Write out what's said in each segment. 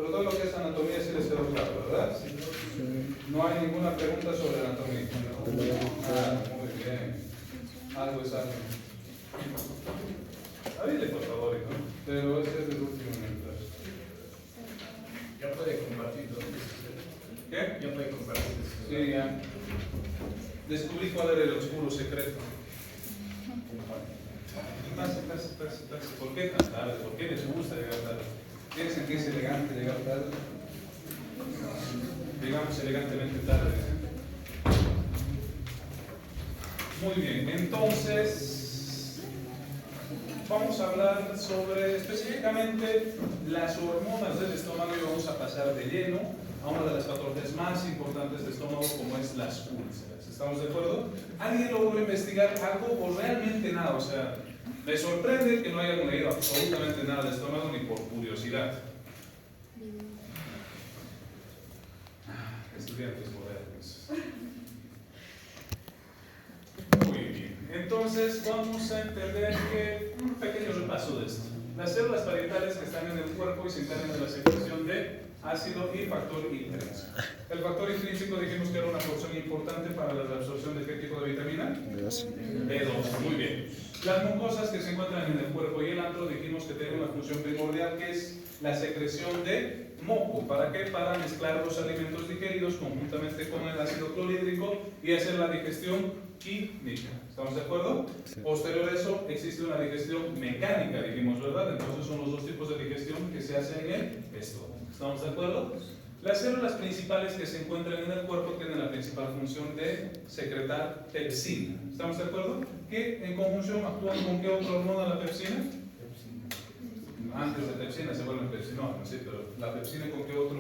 Pero todo lo que es anatomía sí les quedó claro, ¿verdad? No hay ninguna pregunta sobre anatomía. Ah, muy bien. Algo es algo. Abrile, por favor, hijo. Pero ese es el último mientras. Ya puede compartir todo. ¿Qué? Ya puede compartir. Sí, ya. Descubrí cuál era el oscuro secreto. Pase. ¿Por qué tan tarde? ¿Por qué les gusta llegar tarde? Piensan que es elegante llegar tarde. Llegamos elegantemente tarde. Muy bien, entonces vamos a hablar sobre específicamente las hormonas del estómago y vamos a pasar de lleno a una de las patologías más importantes del estómago, como es las úlceras. ¿Estamos de acuerdo? ¿Alguien logró investigar algo o realmente nada? O sea, me sorprende que no hayan leído absolutamente nada del estómago ni por curiosidad. Estudiantes modernos. Muy bien. Entonces vamos a entender que un pequeño repaso de esto. Las células parietales que están en el cuerpo y se encargan de la secreción de ácido y factor intrínseco. El factor intrínseco dijimos que era una porción importante para la absorción de qué tipo de vitamina? B2. Muy bien. Las mucosas que se encuentran en el cuerpo y el antro dijimos que tienen una función primordial, que es la secreción de moco. ¿Para qué? Para mezclar los alimentos digeridos conjuntamente con el ácido clorhídrico y hacer la digestión química. ¿Estamos de acuerdo? Sí. Posterior a eso existe una digestión mecánica, dijimos, ¿verdad? Entonces son los dos tipos de digestión que se hacen en el estómago. ¿Estamos de acuerdo? Las células principales que se encuentran en el cuerpo tienen la principal función de secretar pepsina. ¿Estamos de acuerdo? Que en conjunción actúan con qué otra hormona la pepsina? Antes de pepsina se vuelven pepsinógenos, sí, pero la pepsina con qué otra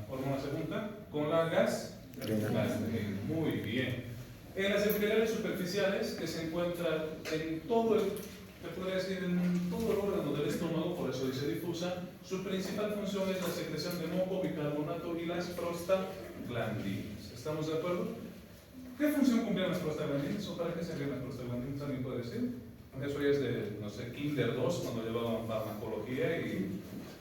hormona se junta? Con la gastrina. Muy bien. En las epiteliales superficiales que se encuentran en todo el órgano del estómago, por eso dice difusa, su principal función es la secreción de moco, bicarbonato y las prostaglandinas. ¿Estamos de acuerdo? ¿Qué función cumplían las prostaglandinas o para qué servían las prostaglandinas? ¿Alguien puede decir? Eso ya es de, no sé, Kinder 2, cuando llevaban farmacología y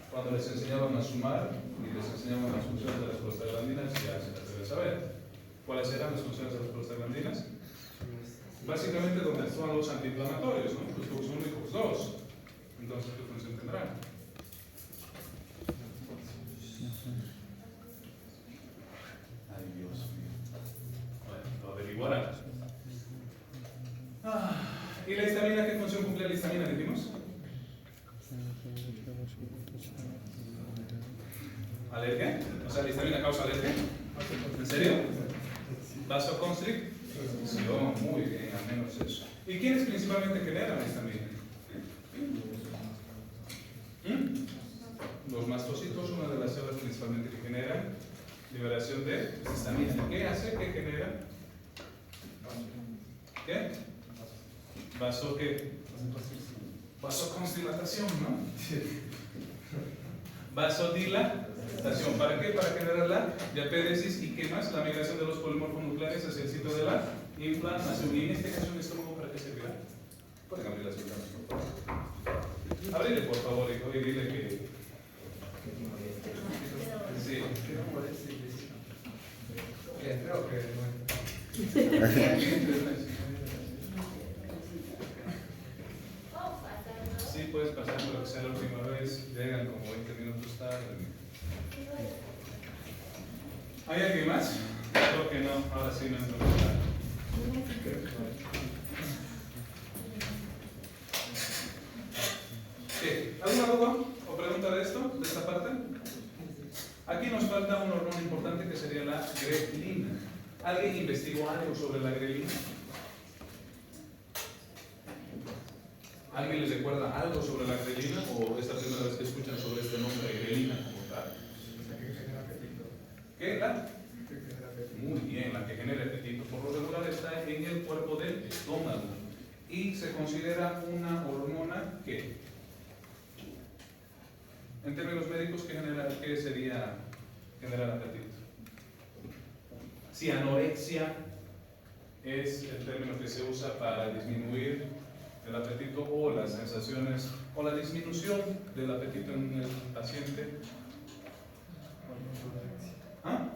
cuando les enseñaban a sumar y les enseñaban las funciones de las prostaglandinas, ya se las debe saber. ¿Cuáles eran las funciones de las prostaglandinas? Básicamente donde actúan los antiinflamatorios, ¿no? Pues son únicos dos. Entonces, ¿qué función tendrán? Ay, Dios mío. Bueno, lo averiguarán. ¿Y la histamina? ¿Qué función cumple la histamina, dijimos? ¿Alergia? O sea, ¿la histamina causa alergia? ¿En serio? ¿Vasoconstricción? Muy bien, al menos eso. ¿Y quiénes principalmente generan la histamina? Los mastocitos, una de las células principalmente que generan liberación de histamina. ¿Qué hace? ¿Qué genera? ¿Qué? Vasoconstricción, ¿no? Vasodilatación. ¿Para qué? Para generar la diapéresis y ¿qué más? La migración de los polimorfonucleares hacia el sitio de la inflamación. Y en este caso el estómago, ¿para qué servirá? Pueden abrir las ventanas, por favor. Abrile, por favor, hijo, y dile que... Sí. Creo que no. Sí, puedes pasar, pero que sea la última vez. Llegan como 20 minutos tarde. ¿Hay alguien más? Creo que no, ahora sí no entro. ¿Alguna duda o pregunta de esto, de esta parte? Aquí nos falta un hormona importante que sería la grelina. ¿Alguien investigó algo sobre la grelina? ¿Alguien les recuerda algo sobre la grelina o esta primera vez que escuchan sobre este nombre de grelina como tal? ¿Qué? ¿La? Muy bien, la que genera apetito. Por lo regular está en el cuerpo del estómago y se considera una hormona que, en términos médicos, ¿qué sería generar apetito? Si anorexia es el término que se usa para disminuir el apetito o las sensaciones o la disminución del apetito en el paciente? ¿Ah?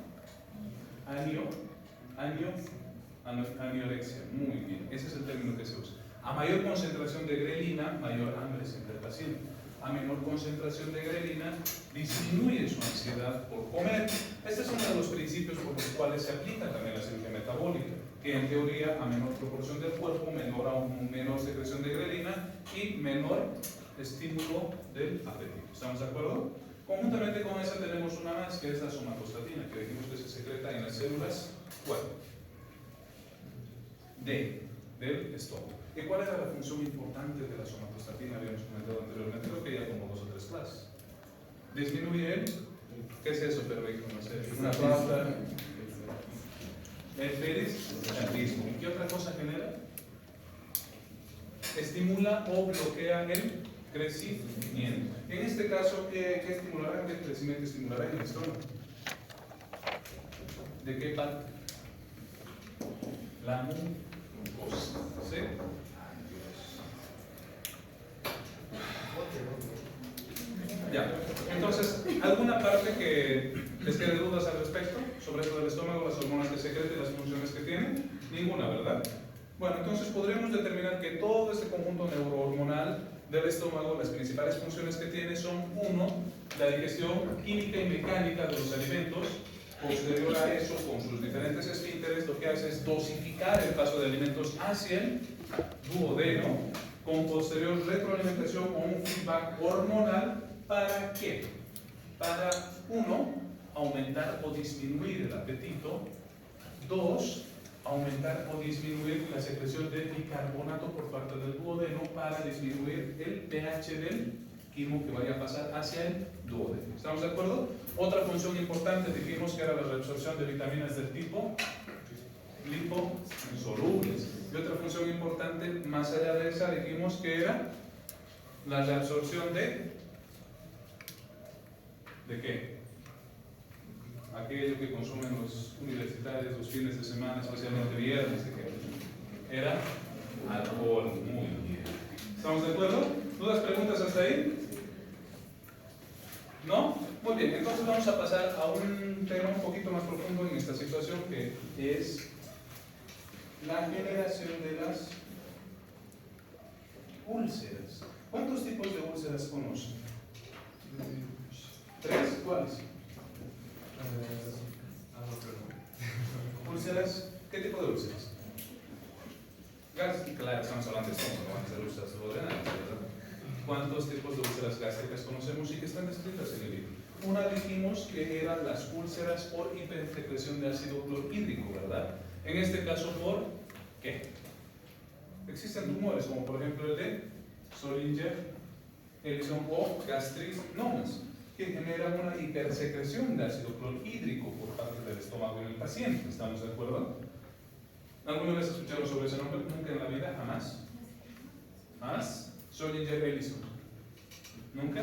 Aniorexia, muy bien, ese es el término que se usa. A mayor concentración de grelina, mayor hambre siente el paciente. A menor concentración de grelina, disminuye su ansiedad por comer. Este es uno de los principios por los cuales se aplica también la cirugía metabólica, que en teoría a menor proporción del cuerpo, menor secreción de grelina y menor estímulo del apetito. ¿Estamos de acuerdo? Conjuntamente con esa tenemos una más, que es la somatostatina, que dijimos que se secreta en las células del estómago. ¿Y cuál era la función importante de la somatostatina? Habíamos comentado anteriormente, creo que ya como 2 o 3 clases. Disminuye el, ¿qué es eso, pero no sé, una planta, el peristaltismo. ¿Y qué otra cosa genera? Estimula o bloquea el crecimiento. En este caso, ¿qué estimulará? ¿Qué crecimiento estimulará en el estómago? ¿De qué parte? La mucosa. ¿Sí? Ya. Entonces, ¿alguna parte que les quede dudas al respecto sobre esto del estómago, las hormonas que secreta y las funciones que tiene? Ninguna, ¿verdad? Bueno, entonces podríamos determinar que todo este conjunto neurohormonal del estómago, las principales funciones que tiene son: 1, la digestión química y mecánica de los alimentos. Posterior a eso, con sus diferentes esfínteres, lo que hace es dosificar el paso de alimentos hacia el duodeno, con posterior retroalimentación o un feedback hormonal. ¿Para qué? Para 1, aumentar o disminuir el apetito. 2, aumentar o disminuir la secreción de bicarbonato por parte del duodeno para disminuir el pH del quimo que vaya a pasar hacia el duodeno. ¿Estamos de acuerdo? Otra función importante dijimos que era la reabsorción de vitaminas del tipo liposolubles. Y otra función importante, más allá de esa, dijimos que era la reabsorción ¿de qué? Aquello que consumen los universitarios los fines de semana, especialmente viernes, ¿de qué? Era alcohol. Muy bien. ¿Estamos de acuerdo? ¿Dudas, preguntas hasta ahí? ¿No? Muy bien, entonces vamos a pasar a un tema un poquito más profundo en esta situación, que es la generación de las úlceras. ¿Cuántos tipos de úlceras conocen? 3, ¿cuáles? ¿Úlceras? ¿Qué tipo de úlceras? Claro, estamos hablando de estómago, no de úlceras duodenales, ¿verdad? ¿Cuántos tipos de úlceras gástricas conocemos y que están descritas en el libro? Una dijimos que eran las úlceras por hipersecreción de ácido clorhídrico, ¿verdad? En este caso, ¿por qué? Existen tumores como por ejemplo el de Zollinger-Ellison o gastrinomas, que generan una hipersecreción de ácido clorhídrico por parte del estómago en el paciente. ¿Estamos de acuerdo? ¿Alguna vez escucharon sobre ese nombre? Nunca en la vida, jamás. ¿Más? Zollinger-Ellison. ¿Nunca?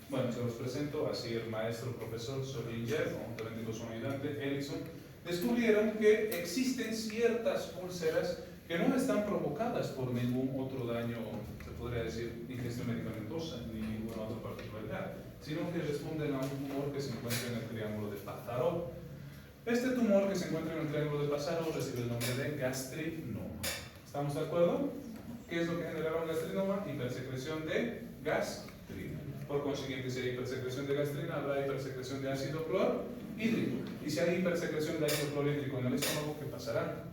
Bueno, se los presento, así el maestro profesor Zollinger, juntamente con su ayudante Ellison, descubrieron que existen ciertas úlceras que no están provocadas por ningún otro daño, se podría decir, ingestión medicamentosa, ni ninguna otra particularidad, sino que responden a un tumor que se encuentra en el triángulo de Pazarov. Este tumor que se encuentra en el triángulo de Pazarov recibe el nombre de gastrinoma. ¿Estamos de acuerdo? ¿Qué es lo que genera un gastrinoma? Hipersecreción de gastrina. Por consiguiente, si hay hipersecreción de gastrina, habrá hipersecreción de ácido clorhídrico. Y si hay hipersecreción de ácido clorhídrico en el estómago, ¿qué pasará?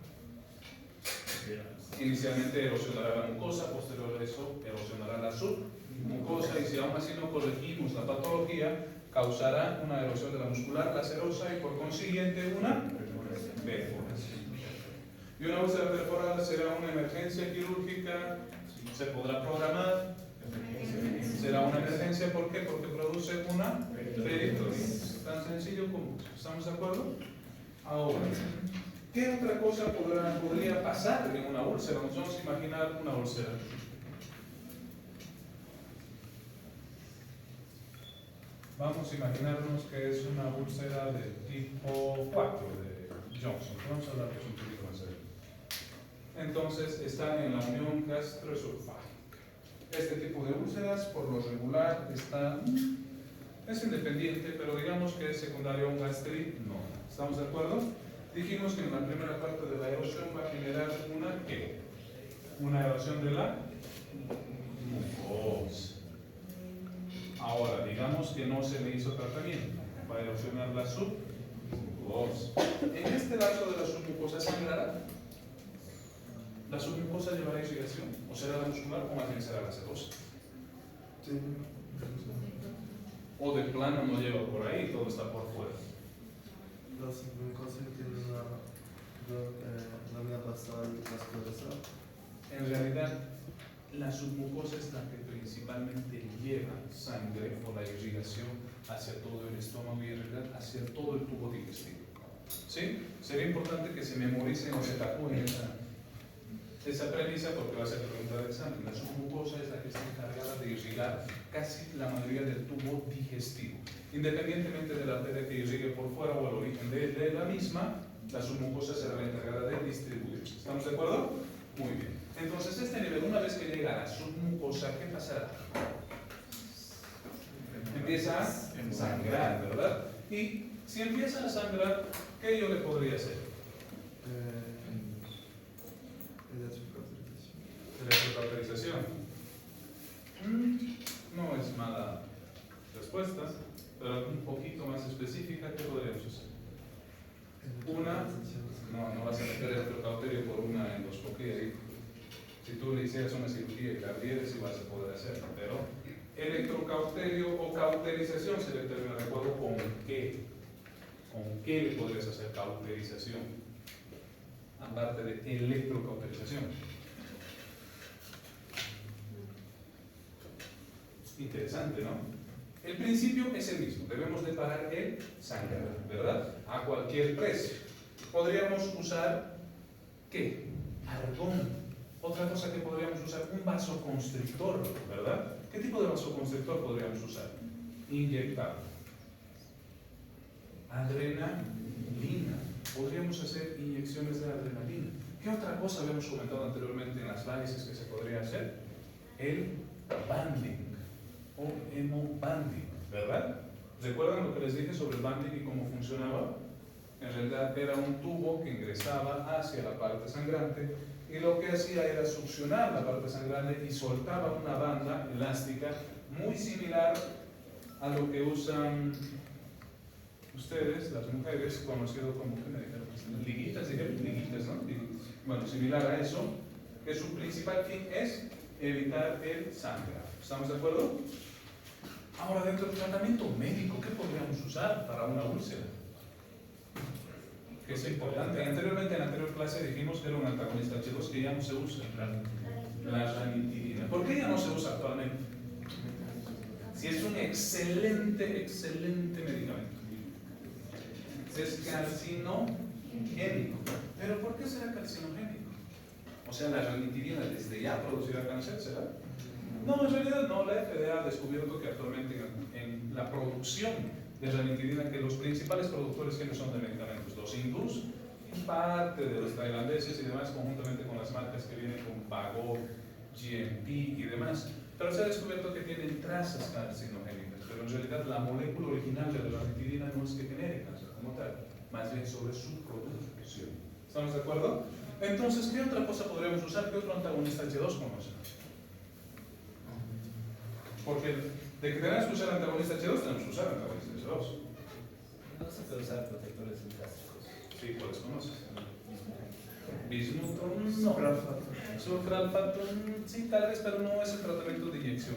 Inicialmente erosionará la mucosa, posterior a eso erosionará la submucosa, y si aún así no corregimos la patología, causará una erosión de la muscular lacerosa y por consiguiente una perforación. Y una úlcera perforada será una emergencia quirúrgica, se podrá programar, será una emergencia. ¿Por qué? Porque produce una peritonitis. Tan sencillo como eso. ¿Estamos de acuerdo? Ahora, ¿qué otra cosa podría pasar en una úlcera? Nos vamos a imaginar una úlcera. Vamos a imaginarnos que es una úlcera de tipo 4 de Johnson. Vamos a hablar de eso un poquito más serio. Entonces está en la unión gastroesofágica. Este tipo de úlceras, por lo regular, es independiente, pero digamos que es secundario a un gastritis, no. ¿Estamos de acuerdo? Dijimos que en la primera parte de la erosión va a generar una ¿qué? Una erosión de la mucosa. Ahora, digamos que no se le hizo tratamiento, va a erosionar la submucosa. En este lapso de la submucosa sangrará. ¿La submucosa llevará irrigación? ¿O será la muscular o más bien será la sedosa? Sí. O de plano no lleva por ahí, todo está por fuera. La submucosa tiene una lámina basal vascularizada. En realidad, la submucosa es la que principalmente lleva sangre o la irrigación hacia todo el estómago y en realidad hacia todo el tubo digestivo. ¿Sí? Sería importante que se memoricen o se tatúen esa premisa porque va a ser pregunta de examen. La submucosa es la que está encargada de irrigar casi la mayoría del tubo digestivo. Independientemente de la arteria que irrigue por fuera o el origen de la misma, la submucosa será la encargada de distribuir. ¿Estamos de acuerdo? Muy bien. Entonces, este nivel, una vez que llega a la submucosa, ¿qué pasará? Empieza a sangrar, ¿verdad? Y si empieza a sangrar, ¿qué yo le podría hacer? Electrocauterización. No es mala respuesta, pero un poquito más específica, ¿qué podríamos hacer? No vas a meter electrocauterio por una endoscopía ahí. Si tú le hicieras una cirugía y la abrieras, sí vas a poder hacerlo, pero electrocauterio o cauterización se determina de acuerdo con qué. ¿Con qué le podrías hacer cauterización? Aparte de electrocauterización. Interesante, ¿no? El principio es el mismo, debemos de parar el sangrado, ¿verdad? A cualquier precio. Podríamos usar, ¿qué? Argón. Otra cosa que podríamos usar, un vasoconstrictor, ¿verdad? ¿Qué tipo de vasoconstrictor podríamos usar? Inyectado. Adrenalina. Podríamos hacer inyecciones de adrenalina. ¿Qué otra cosa habíamos comentado anteriormente en las varices que se podría hacer? El banding o hemobanding, ¿verdad? ¿Recuerdan lo que les dije sobre el banding y cómo funcionaba? En realidad era un tubo que ingresaba hacia la parte sangrante y lo que hacía era succionar la parte sangrante y soltaba una banda elástica muy similar a lo que usan ustedes, las mujeres, conocido como liguitas, ¿no? Bueno, similar a eso, que su principal fin es evitar el sangrado. ¿Estamos de acuerdo? Ahora, dentro del tratamiento médico, ¿qué podríamos usar para una úlcera? Que es importante. Anteriormente, en la anterior clase dijimos que era un antagonista H2 que ya no se usa, la ranitidina. ¿Por qué ya no se usa actualmente? Si es un excelente medicamento. Es carcinogénico. ¿Pero por qué será carcinogénico? O sea, la ranitidina desde ya producirá cáncer, ¿será? No, en realidad no. La FDA ha descubierto que actualmente en la producción de ranitidina, que los principales productores que son de medicamentos, los hindús, parte de los tailandeses y demás, conjuntamente con las marcas que vienen con Pago, GMP y demás, pero se ha descubierto que tienen trazas carcinogénicas, pero en realidad la molécula original de la ranitidina no es que genere cáncer como tal, más bien sobre su producción. ¿Estamos de acuerdo? Entonces, ¿qué otra cosa podríamos usar? ¿Qué otro antagonista H2 conocemos? Porque de que tenemos que usar antagonista H2, tenemos que usar antagonista H2. No se puede usar protectores sintácticos. Sí, ¿cuáles conoces? Bismuto, no. Sucralfato, sí, tal vez, pero no es el tratamiento de inyección,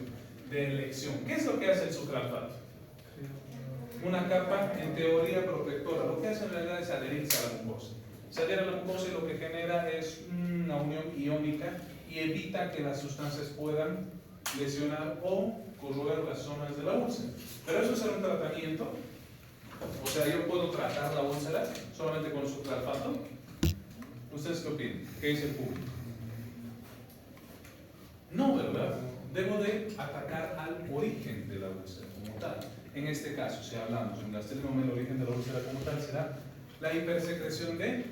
de elección. ¿Qué es lo que hace el sucralfato? Una capa, en teoría, protectora. Lo que hace en realidad es adherirse a la mucosa. Se adhiere a la mucosa y lo que genera es una unión iónica y evita que las sustancias puedan lesionar o corroer las zonas de la úlcera. Pero eso es un tratamiento. O sea, yo puedo tratar la úlcera solamente con sucralfato. ¿Ustedes qué opinan? ¿Qué dice el público? No, ¿verdad? Debo de atacar al origen de la úlcera como tal. En este caso, si hablamos en gastrinoma, el origen de la úlcera como tal será la hipersecreción de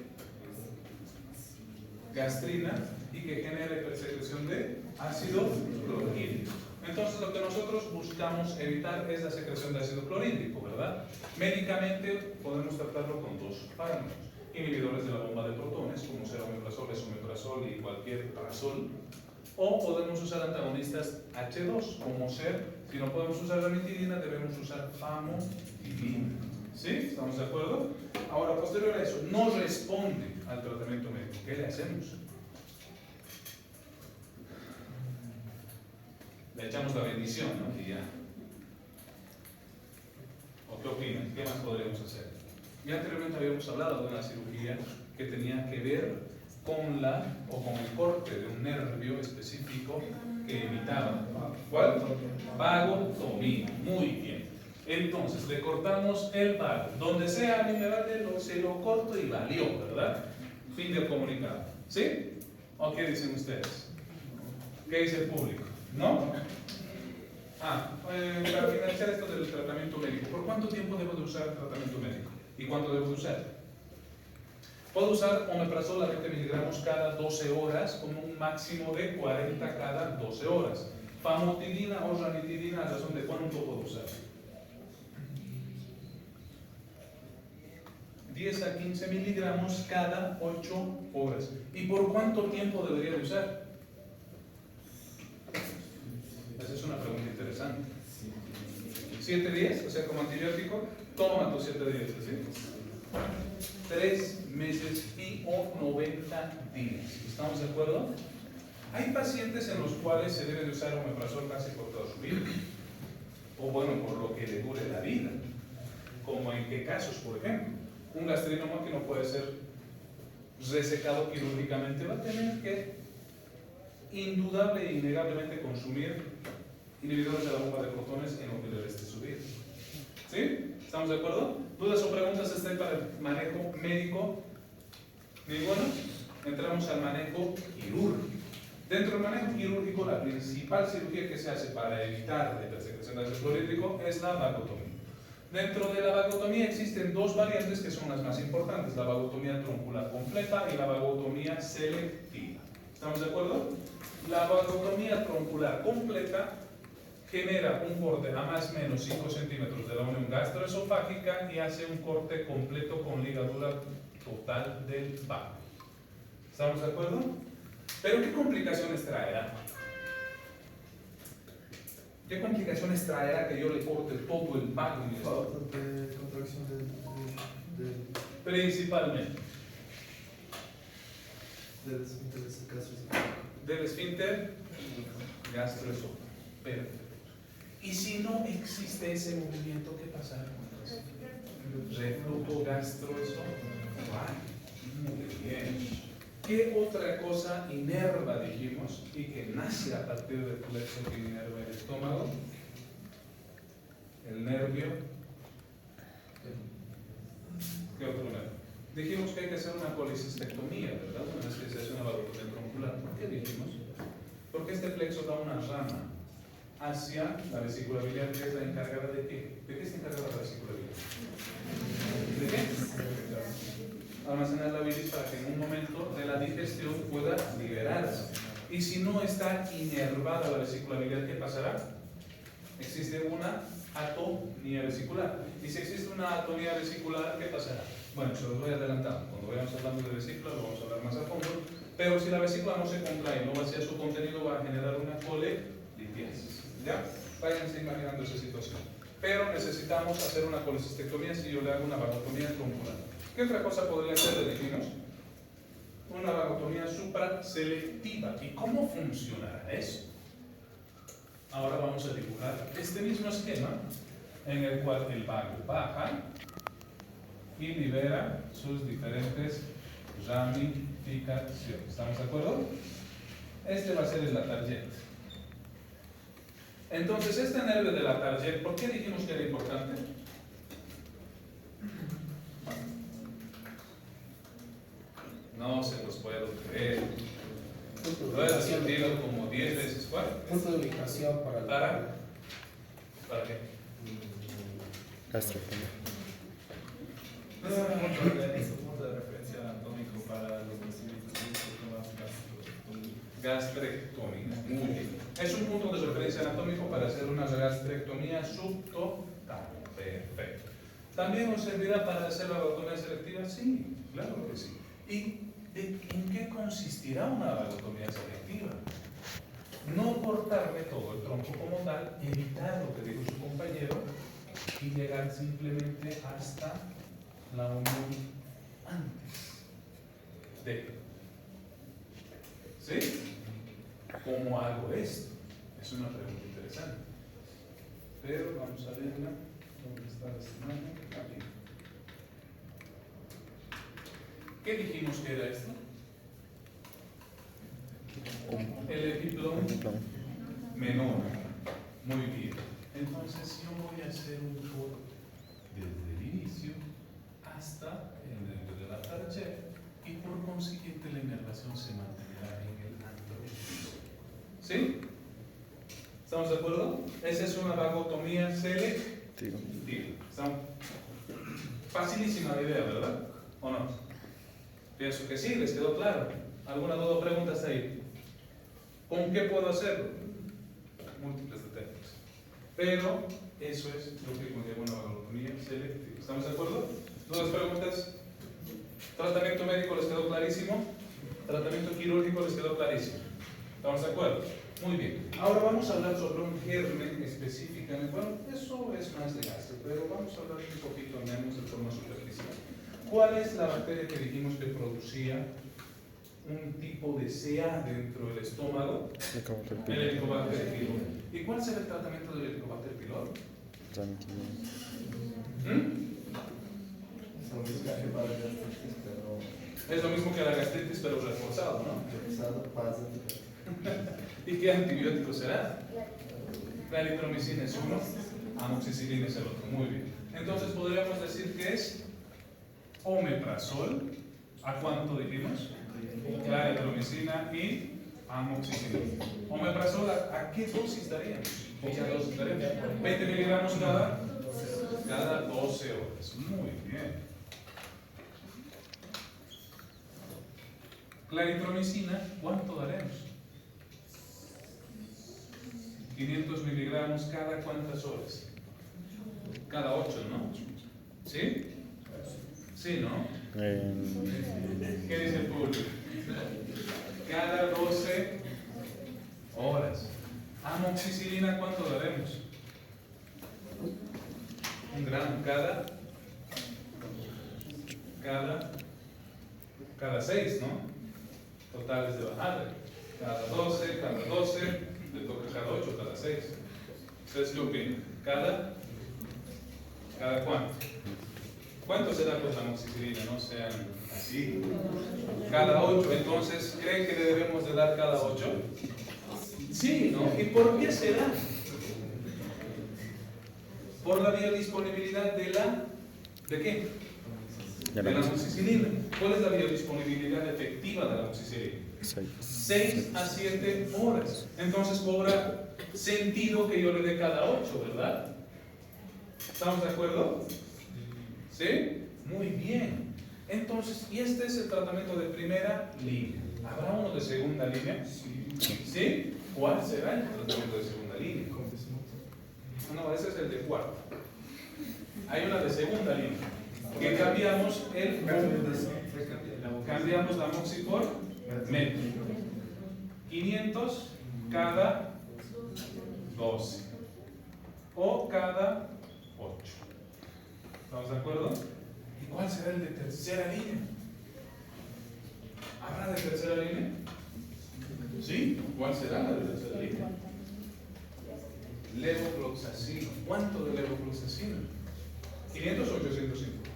gastrina y que genera hipersecreción de ácido clorhídrico. Entonces lo que nosotros buscamos evitar es la secreción de ácido clorhídrico, ¿verdad? Médicamente podemos tratarlo con dos fármacos. Inhibidores de la bomba de protones, como ser omeprazol, esomeprazol y cualquier prazol. O podemos usar antagonistas H2, como ser, si no podemos usar ranitidina, debemos usar famotidina. ¿Sí? ¿Estamos de acuerdo? Ahora, posterior a eso, no responde al tratamiento médico. ¿Qué le hacemos? Le echamos la bendición, ¿no? Y ya. ¿O qué opinan? ¿Qué más podríamos hacer? Ya anteriormente habíamos hablado de una cirugía que tenía que ver con con el corte de un nervio específico que evitaba. ¿Cuál? Vagotomía. Muy bien. Entonces, le cortamos el vago. Donde sea, a mí me vale, se lo corto y valió, ¿verdad? Fin del comunicado. ¿Sí? ¿O qué dicen ustedes? ¿Qué dice el público? ¿No? Para finalizar esto del tratamiento médico, ¿por cuánto tiempo debo de usar el tratamiento médico? ¿Y cuánto debo de usar? Puedo usar omeprazol a 20 miligramos cada 12 horas con un máximo de 40 cada 12 horas. Famotidina o ranitidina, ¿a razón de cuánto puedo usar? 10 a 15 miligramos cada 8 horas. ¿Y por cuánto tiempo debería de usar? Esa es una pregunta interesante. 7 días, o sea, como antibiótico, toma tus 7 días, ¿sí? 3 meses y o 90 días. ¿Estamos de acuerdo? Hay pacientes en los cuales se debe de usar omeprazol casi por toda su vida. O bueno, por lo que le dure la vida. Como en qué casos, por ejemplo. Un gastrinoma que no puede ser resecado quirúrgicamente va a tener que indudable e innegablemente consumir inhibidores de la bomba de protones en lo que le reste su vida. ¿Sí? ¿Estamos de acuerdo? ¿Dudas o preguntas están para el manejo médico? ¿Ninguno? Entramos al manejo quirúrgico. Dentro del manejo quirúrgico, la principal cirugía que se hace para evitar la hipersecreción de ácido clorhídrico es la vagotomía. Dentro de la vagotomía existen dos variantes que son las más importantes: la vagotomía troncular completa y la vagotomía selectiva. ¿Estamos de acuerdo? La vagotomía troncular completa genera un corte a más o menos 5 centímetros de la unión gastroesofágica y hace un corte completo con ligadura total del vago. ¿Estamos de acuerdo? ¿Pero qué complicaciones traerá? ¿Qué complicaciones traerá que yo le corte todo el vago? Falta de contracción Principalmente. del esfínter gastroesofágico. Del esfínter gastroesofágico. Perfecto. Y si no existe ese movimiento, ¿qué pasará con eso? Reflujo gastroesofágico. Muy bien. ¿Qué otra cosa inerva dijimos y que nace a partir del plexo que inerva el estómago? El nervio. ¿Qué otro nervio? Dijimos que hay que hacer una colecistectomía, ¿verdad? Una vez que se hace una vagotomía troncular. ¿Por qué dijimos? Porque este plexo da una rama hacia la vesícula biliar, que es la encargada de qué? ¿De qué está encargada la vesícula biliar? ¿De qué? Almacenar la bilis para que en un momento de la digestión pueda liberarse. Y si no está inervada la vesícula biliar, ¿qué pasará? Existe una atonía vesicular. Y si existe una atonía vesicular, ¿qué pasará? Bueno, se los voy adelantando. Cuando vayamos hablando de vesícula, lo vamos a hablar más a fondo. Pero si la vesícula no se contrae, no vacía su contenido, va a generar una colelitiasis. ¿Ya? Váyanse imaginando esa situación. Pero necesitamos hacer una colecistectomía si yo le hago una vagotomía troncular. ¿Qué otra cosa podría hacer, le dijimos? Una vagotomía supraselectiva. ¿Y cómo funcionará eso? Ahora vamos a dibujar este mismo esquema en el cual el vago baja y libera sus diferentes ramificaciones. ¿Estamos de acuerdo? Este va a ser el latarjet. Entonces, este nervio de latarjet, ¿por qué dijimos que era importante? No se los puedo creer. Lo he repetido como 10 veces. ¿Cuál? Punto de ubicación para... ¿Para qué? Gastrectomía. Es un punto de referencia anatómico para los procedimientos más gastro. Gastrectomía. Muy bien. Es un punto de referencia anatómico para hacer una gastrectomía subtotal. Perfecto. ¿También nos servirá para hacer la vagotomía selectiva? Sí, claro que sí. ¿Y en qué consistirá una vagotomía selectiva? No cortarle todo el tronco como tal, evitar lo que dijo su compañero y llegar simplemente hasta la unión antes de. ¿Sí? ¿Cómo hago esto? Es una pregunta interesante. Pero vamos a verla. ¿Dónde está la semana? Aquí. ¿Qué dijimos que era esto? El epiplón menor. Muy bien. Entonces yo voy a hacer un corte desde el inicio hasta el medio de la tráchea y por consiguiente la inervación se mantendrá en el anteojo. ¿Sí? ¿Estamos de acuerdo? Esa es una vagotomía selectiva. Facilísima la idea, ¿verdad? ¿O no? Pienso que sí, les quedó claro. ¿Alguna duda o pregunta hasta ahí? ¿Con qué puedo hacerlo? Múltiples de técnicas. Pero eso es lo que conlleva una vagotomía selectiva. ¿Estamos de acuerdo? ¿Dudas, preguntas? ¿Tratamiento médico les quedó clarísimo? ¿Tratamiento quirúrgico les quedó clarísimo? ¿Estamos de acuerdo? Muy bien. Ahora vamos a hablar sobre un germen específicamente. Bueno, eso es más de gasto, pero vamos a hablar un poquito menos de forma superficial. ¿Cuál es la bacteria que dijimos que producía un tipo de CA dentro del estómago? El Helicobacter pylori. ¿Y cuál será el tratamiento del Helicobacter pylori? Es lo mismo que la gastritis, pero reforzado, ¿no? ¿Y qué antibiótico será? La eritromicina es uno, amoxicilina es el otro. Muy bien. Entonces podríamos decir que es omeprazol. ¿A cuánto dijimos? La eritromicina y amoxicilina. Omeprazol, ¿a qué dosis daríamos? ¿Qué dosis daríamos? 20 miligramos cada 12 horas. Muy bien. La eritromicina, ¿cuánto daremos? 500 miligramos cada cuántas horas? Cada 8, ¿no? ¿Sí? Sí, ¿no? ¿Qué dice el público? Cada 12 horas. Amoxicilina, ¿cuánto daremos? 1 gramo cada 6, ¿no? Totales de bajada. Cada 12, le toca cada 8, cada 6. ¿Ustedes qué opinan? ¿Cada cuánto? ¿Cuánto será pues la amoxicilina? No sean así. Cada 8. Entonces, ¿creen que le debemos de dar cada 8? Sí, ¿no? ¿Y por qué será? Por la biodisponibilidad de la... ¿De qué? De la amoxicilina. ¿Cuál es la biodisponibilidad efectiva de la amoxicilina? 6 a 7 horas. Entonces cobra sentido que yo le dé cada 8, ¿verdad? ¿Estamos de acuerdo? ¿Sí? Muy bien. Entonces, y este es el tratamiento de primera línea. ¿Habrá uno de segunda línea? ¿Sí? ¿Cuál será el tratamiento de segunda línea? No, ese es el de cuarta. Hay una de segunda línea. Que cambiamos cambiamos la amoxi por metro. 500 cada 12 o cada 8. ¿Estamos de acuerdo? ¿Y cuál será el de tercera línea? ¿Habrá de tercera línea? ¿Sí? ¿Cuál será la de tercera línea? Levofloxacino. ¿Cuánto de levofloxacino? 500 o 850.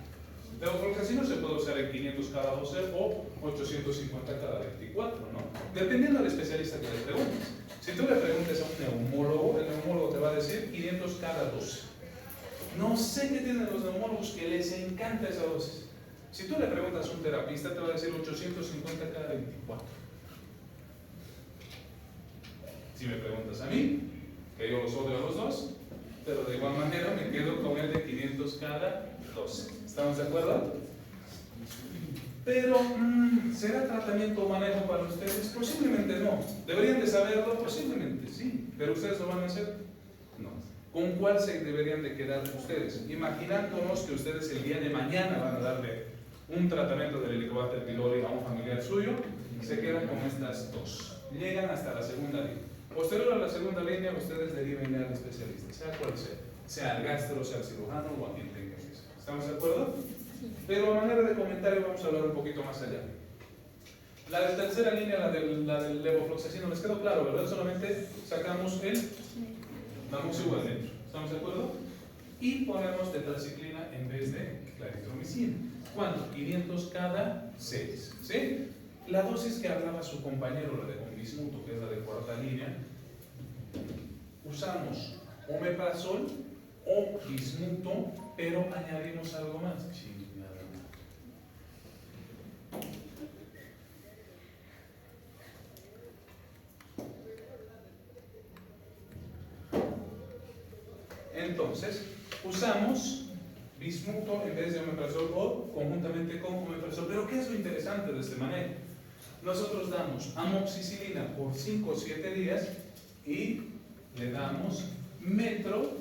Levofloxacino se puede usar en 500 cada 12 o 850 cada 24, ¿no? Dependiendo del especialista que le preguntes. Si tú le preguntas a un neumólogo, el neumólogo te va a decir 500 cada 12. No sé qué tienen los neumólogos que les encanta esa dosis. Si tú le preguntas a un terapista, te va a decir 850 cada 24. Si me preguntas a mí, que yo los odio a los dos, pero de igual manera me quedo con el de 500 cada 12. ¿Estamos de acuerdo? Pero, ¿será tratamiento o manejo para ustedes? Posiblemente no. ¿Deberían de saberlo? Posiblemente sí. ¿Pero ustedes lo van a hacer? No. ¿Con cuál se deberían de quedar ustedes? Imaginándonos que ustedes el día de mañana van a darle un tratamiento del Helicobacter pylori a un familiar suyo, se quedan con estas dos. Llegan hasta la segunda línea. Posterior a la segunda línea, ustedes deriven al especialista, sea cual sea al gastro, sea al cirujano o a quien tenga que ser. ¿Estamos de acuerdo? Pero a manera de comentario vamos a hablar un poquito más allá. La tercera línea, la del levofloxacino, ¿les quedó claro, verdad? Solamente sacamos la mucíbula dentro. ¿Estamos de acuerdo? Y ponemos tetraciclina en vez de claritromicina. ¿Cuánto? 500 cada 6. ¿Sí? La dosis que hablaba su compañero, la de bismuto, que es la de cuarta línea, usamos omeprazol o bismuto, pero añadimos algo más. Entonces, usamos bismuto en vez de omeprazol o conjuntamente con omeprazol. Pero ¿qué es lo interesante de este manejo? Nosotros damos amoxicilina por 5 o 7 días y le damos metro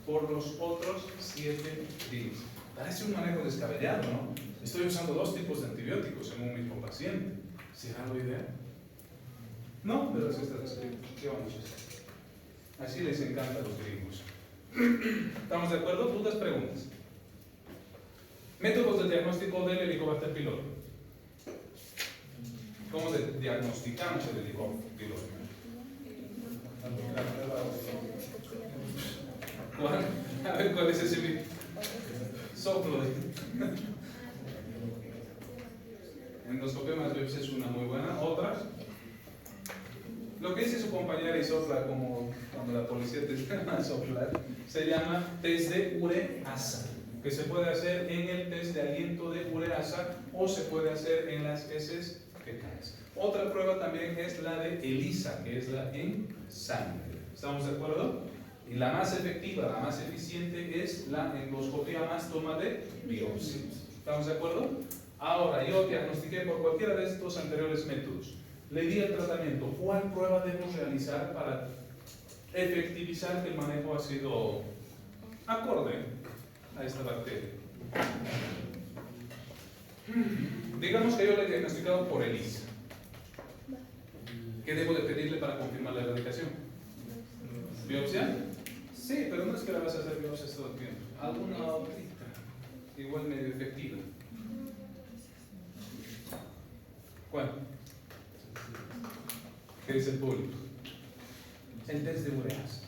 por los otros 7 días. Parece un manejo descabellado, ¿no? Estoy usando 2 tipos de antibióticos en un mismo paciente. ¿Será lo ideal? No, pero así está escrito. ¿Qué vamos a hacer? Así les encanta a los gringos. ¿Estamos de acuerdo? ¿Dudas, preguntas? Métodos de diagnóstico del Helicobacter pylori. ¿Cómo diagnosticamos el Helicobacter pylori? ¿Cuál? A ver, ¿cuál es ese? Soplo. Endoscopia más biopsia es una muy buena. ¿Otras? Lo que dice su compañera y sopla, como cuando la policía te llama a soplar, se llama test de ureasa, que se puede hacer en el test de aliento de ureasa o se puede hacer en las heces fecales. Otra prueba también es la de ELISA, que es la en sangre. ¿Estamos de acuerdo? Y la más efectiva, la más eficiente es la endoscopia más toma de biopsia. ¿Estamos de acuerdo? Ahora, yo diagnostiqué por cualquiera de estos anteriores métodos. Le di el tratamiento. ¿Cuál prueba debemos realizar para efectivizar que el manejo ha sido acorde a esta bacteria? Digamos que yo le he diagnosticado por ELISA. ¿Qué debo de pedirle para confirmar la erradicación? ¿Biopsia? Sí, pero no es que la vas a hacer biopsias todo el tiempo. Alguna otrita, igual medio efectiva. ¿Cuál? ¿Qué dice el público? El test de ureasa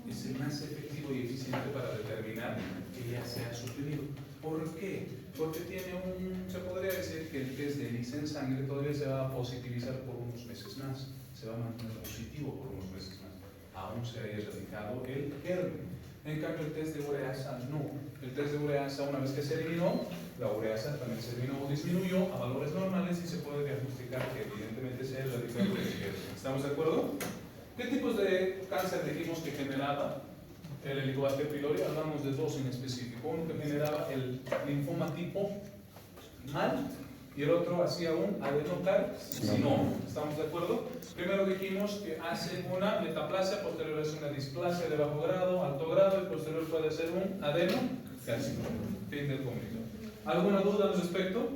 es el más efectivo y eficiente para determinar que ya se ha suprimido. ¿Por qué? Porque tiene se podría decir que el test de ELISA en sangre todavía se va a positivizar por unos meses más, se va a mantener positivo por unos meses más, aún se haya erradicado el germen. En cambio el test de ureasa no. El test de ureasa, una vez que se eliminó, la ureasa también se eliminó o disminuyó a valores normales y se puede diagnosticar que evidentemente se ha erradicado el germen. ¿Estamos de acuerdo? ¿Qué tipos de cáncer dijimos que generaba el Helicobacter pylori? Hablamos de 2 en específico. Uno que generaba el linfoma tipo mal y el otro hacía un adenocarcinoma. ¿Estamos de acuerdo? Primero dijimos que hace una metaplasia, posterior es una displasia de bajo grado, alto grado y posterior puede ser un adenocarcinoma. Fin del comunicado. ¿Alguna duda al respecto?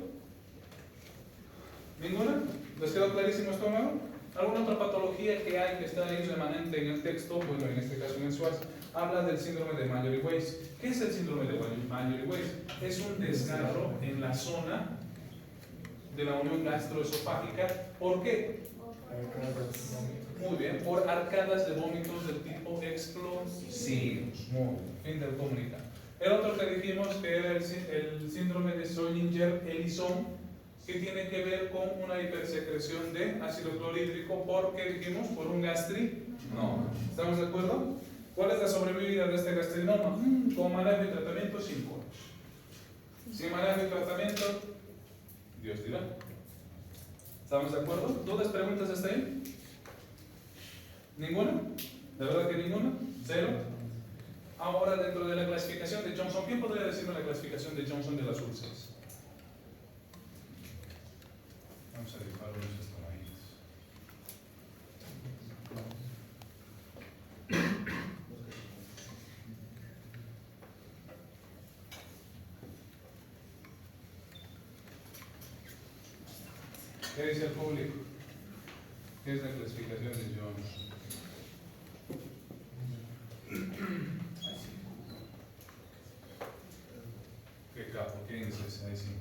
¿Ninguna? ¿Les quedó clarísimo esto, no? ¿Alguna otra patología que hay que está ahí remanente en el texto? Bueno, en este caso en el SWAS, habla del síndrome de Mallory-Weiss. ¿Qué es el síndrome de Mallory-Weiss? Es un desgarro en la zona de la unión gastroesofágica. ¿Por qué? Muy bien, por arcadas de vómitos del tipo explosivos. Muy bien, fin del comunicado. El otro que dijimos que era el síndrome de Zollinger-Ellison, que tiene que ver con una hipersecreción de ácido clorhídrico. ¿Por qué dijimos? ¿Por un gastrinoma? ¿Estamos de acuerdo? ¿Cuál es la sobrevida de este gastrinoma? Con manejo y tratamiento, 5 años. Sin manejo y tratamiento, Dios dirá. ¿Estamos de acuerdo? ¿Dudas, preguntas hasta ahí? ¿Ninguna? ¿De verdad que ninguna? ¿Cero? Ahora, dentro de la clasificación de Johnson, ¿quién podría decirme la clasificación de Johnson de las úlceras? Vamos a dibujar unos estomaitos. ¿Qué dice el público? ¿Qué es la clasificación de Jones? ¿Qué capo? ¿Quién es ese? Hay 5.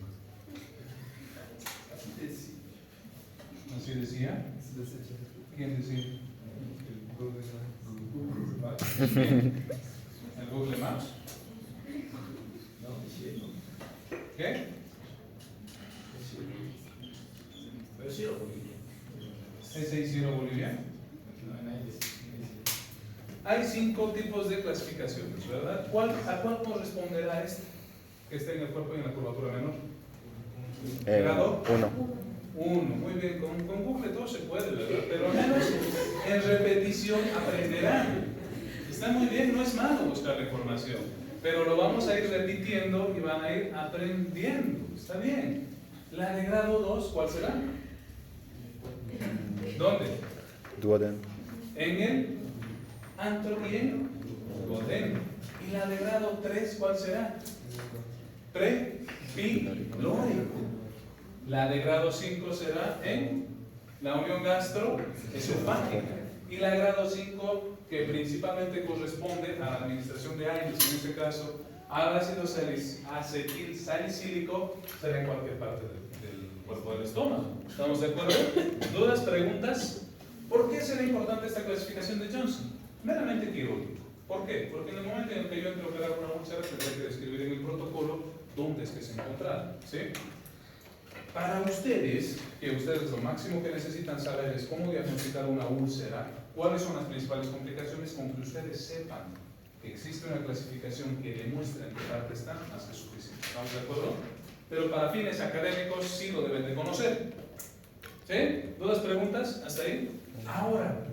¿Así decía? ¿Quién decía? ¿El Google Maps? ¿Qué? Pero sí lo Bolivia. ¿Ese hicieron boliviano? Hay 5 tipos de clasificaciones, ¿verdad? ¿A cuál corresponderá este? Que está en el cuerpo y en la curvatura menor. ¿Grado? 1. Muy bien, con Google todo se puede, ¿verdad? Pero al menos en repetición aprenderán. Está muy bien, no es malo buscar la información, pero lo vamos a ir repitiendo y van a ir aprendiendo. Está bien. La de grado 2, ¿cuál será? ¿Dónde? Duoden. En el antro y en duodeno. ¿Y la de grado 3 cuál será? Prepilórico. La de grado 5 será en la unión gastroesofágica. Y la de grado 5, que principalmente corresponde a la administración de aires, en este caso, al ácido acetil salicílico, será en cualquier parte del cuerpo del estómago. ¿Estamos de acuerdo? ¿Dudas, preguntas? ¿Por qué será importante esta clasificación de Johnson? Meramente quirúrgico. ¿Por qué? Porque en el momento en el que yo entre a operar una úlcera, tendré que describir en el protocolo dónde es que se encontrará. ¿Sí? Para ustedes, que ustedes lo máximo que necesitan saber es cómo diagnosticar una úlcera, cuáles son las principales complicaciones, con que ustedes sepan que existe una clasificación que demuestra en qué parte están, más que suficiente. ¿Estamos de acuerdo? Pero para fines académicos sí lo deben de conocer. ¿Sí? ¿Dudas, preguntas? ¿Hasta ahí? Ahora,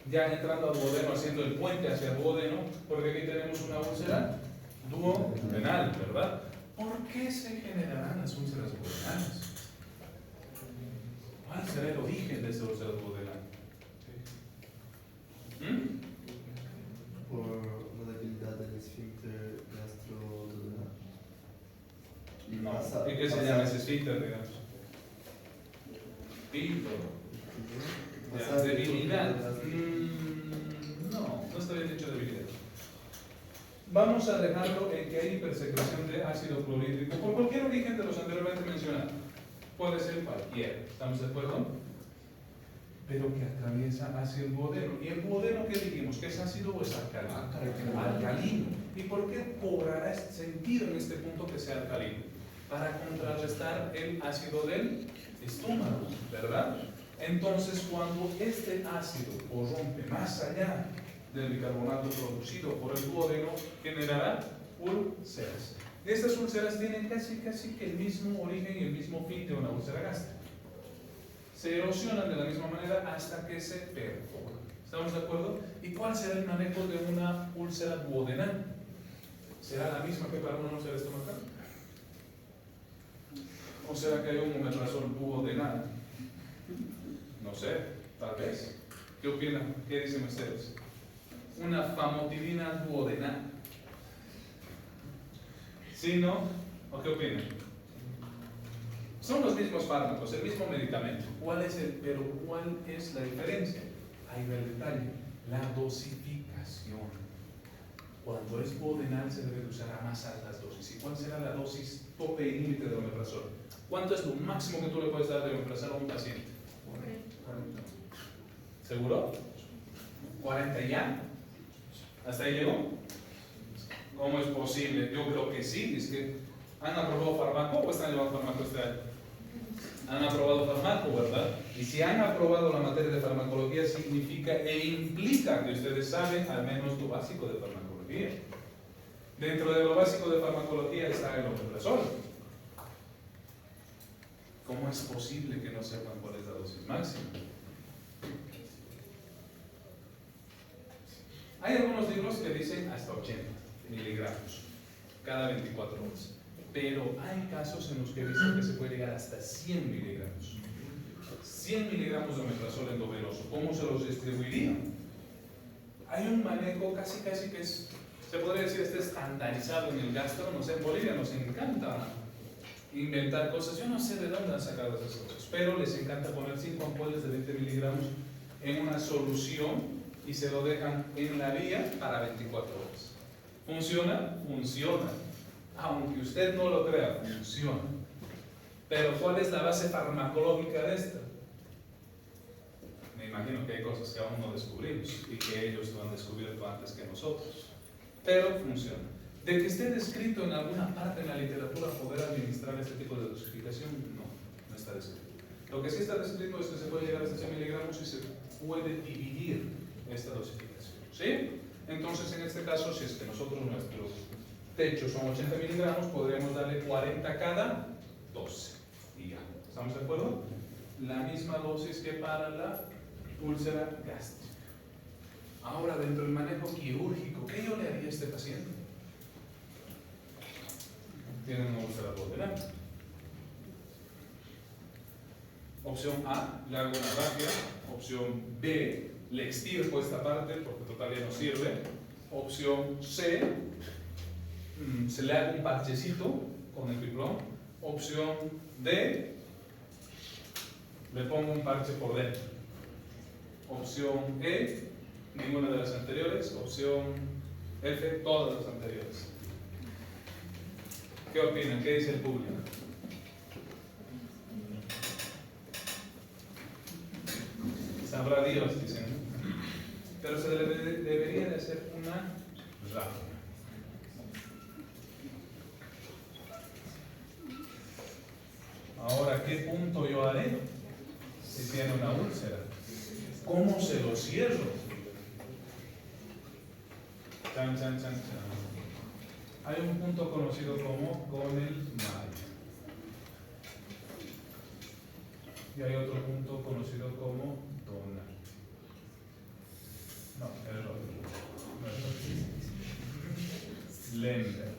ya entrando al duodeno, haciendo el puente hacia el duodeno, porque aquí tenemos una úlcera duodenal, ¿verdad? ¿Por qué se generarán las úlceras duodenales? ¿Cuál será el origen de esa úlcera duodenal? Por la debilidad del esfínter gastroduodenal. No. ¿Y qué se llama ese esfínter, digamos? Píloro. Ya, debilidad. No está bien dicho debilidad. Vamos a dejarlo en que hay hipersecreción de ácido clorhídrico por cualquier origen de los anteriormente mencionados. Puede ser cualquiera, ¿estamos de acuerdo? Pero que atraviesa hacia el duodeno. ¿Y el duodeno qué dijimos? ¿Que es ácido o es alcalino? Alcalino. ¿Y por qué cobrará sentido en este punto que sea alcalino? Para contrarrestar el ácido del estómago, ¿verdad? Entonces, cuando este ácido corrompe más allá del bicarbonato producido por el duodeno, generará úlceras. Estas úlceras tienen casi que el mismo origen y el mismo fin de una úlcera gástrica. Se erosionan de la misma manera hasta que se perforan. ¿Estamos de acuerdo? ¿Y cuál será el manejo de una úlcera duodenal? ¿Será la misma que para una úlcera estomacal? ¿O será que hay un omeprazol duodenal? No sé, tal vez. ¿Qué opinan? ¿Qué dicen ustedes? Una famotidina duodenal. ¿Sí, no? ¿O qué opinan? Son los mismos fármacos, el mismo medicamento. ¿Cuál es la diferencia? Ahí va el detalle. La dosificación. Cuando es duodenal se debe usar a más altas dosis. ¿Y cuál será la dosis tope y límite de omeprazol? ¿Cuánto es lo máximo que tú le puedes dar de omeprazol a un paciente? 40. ¿Seguro? ¿40 ya? ¿Hasta ahí llegó? ¿Cómo es posible? Yo creo que sí. Es que ¿han aprobado fármaco o están llevando fármaco este año? Han aprobado fármaco, ¿verdad? Y si han aprobado la materia de farmacología, significa e implica que ustedes saben al menos lo básico de farmacología. Dentro de lo básico de farmacología está el omeprazol. ¿Cómo es posible que no sepan cuál es la dosis máxima? Hay algunos libros que dicen hasta 80 miligramos cada 24 horas, pero hay casos en los que dicen que se puede llegar hasta 100 miligramos. 100 miligramos de omeprazol endovenoso. ¿Cómo se los distribuiría? Hay un manejo casi que es, se podría decir, estandarizado en el gastro. No sé, en Bolivia nos encanta inventar cosas. Yo no sé de dónde han sacado esas cosas, pero les encanta poner 5 ampollas de 20 miligramos en una solución y se lo dejan en la vía para 24 horas. ¿Funciona? Funciona. Aunque usted no lo crea, funciona. Pero ¿cuál es la base farmacológica de esto? Me imagino que hay cosas que aún no descubrimos y que ellos lo han descubierto antes que nosotros. Pero funciona. De que esté descrito en alguna parte en la literatura poder administrar este tipo de dosificación, no está descrito. Lo que sí está descrito es que se puede llegar hasta 100 miligramos y se puede dividir esta dosificación. ¿Sí? Entonces, en este caso, si es que nosotros nuestro techo son 80 miligramos, podríamos darle 40 cada 12. Y ya. ¿Estamos de acuerdo? La misma dosis que para la úlcera gástrica. Ahora, dentro del manejo quirúrgico, ¿qué yo le haría a este paciente? Tiene una úlcera duodenal. Opción A, le hago una rafia. Opción B, le extirpo esta parte porque total ya no sirve. Opción C, se le haga un parchecito con el piplón. Opción D, le pongo un parche por dentro. Opción E, ninguna de las anteriores. Opción F, todas las anteriores. ¿Qué opinan? ¿Qué dice el público? Sabrá Dios, dicen. Pero se debería de hacer una rafia. Ahora, ¿qué punto yo haré si tiene una úlcera? ¿Cómo se lo cierro? Chan, chan, chan, chan. Hay un punto conocido como con el mayo. Y hay otro punto conocido como dona. No, error. No, error. Lember.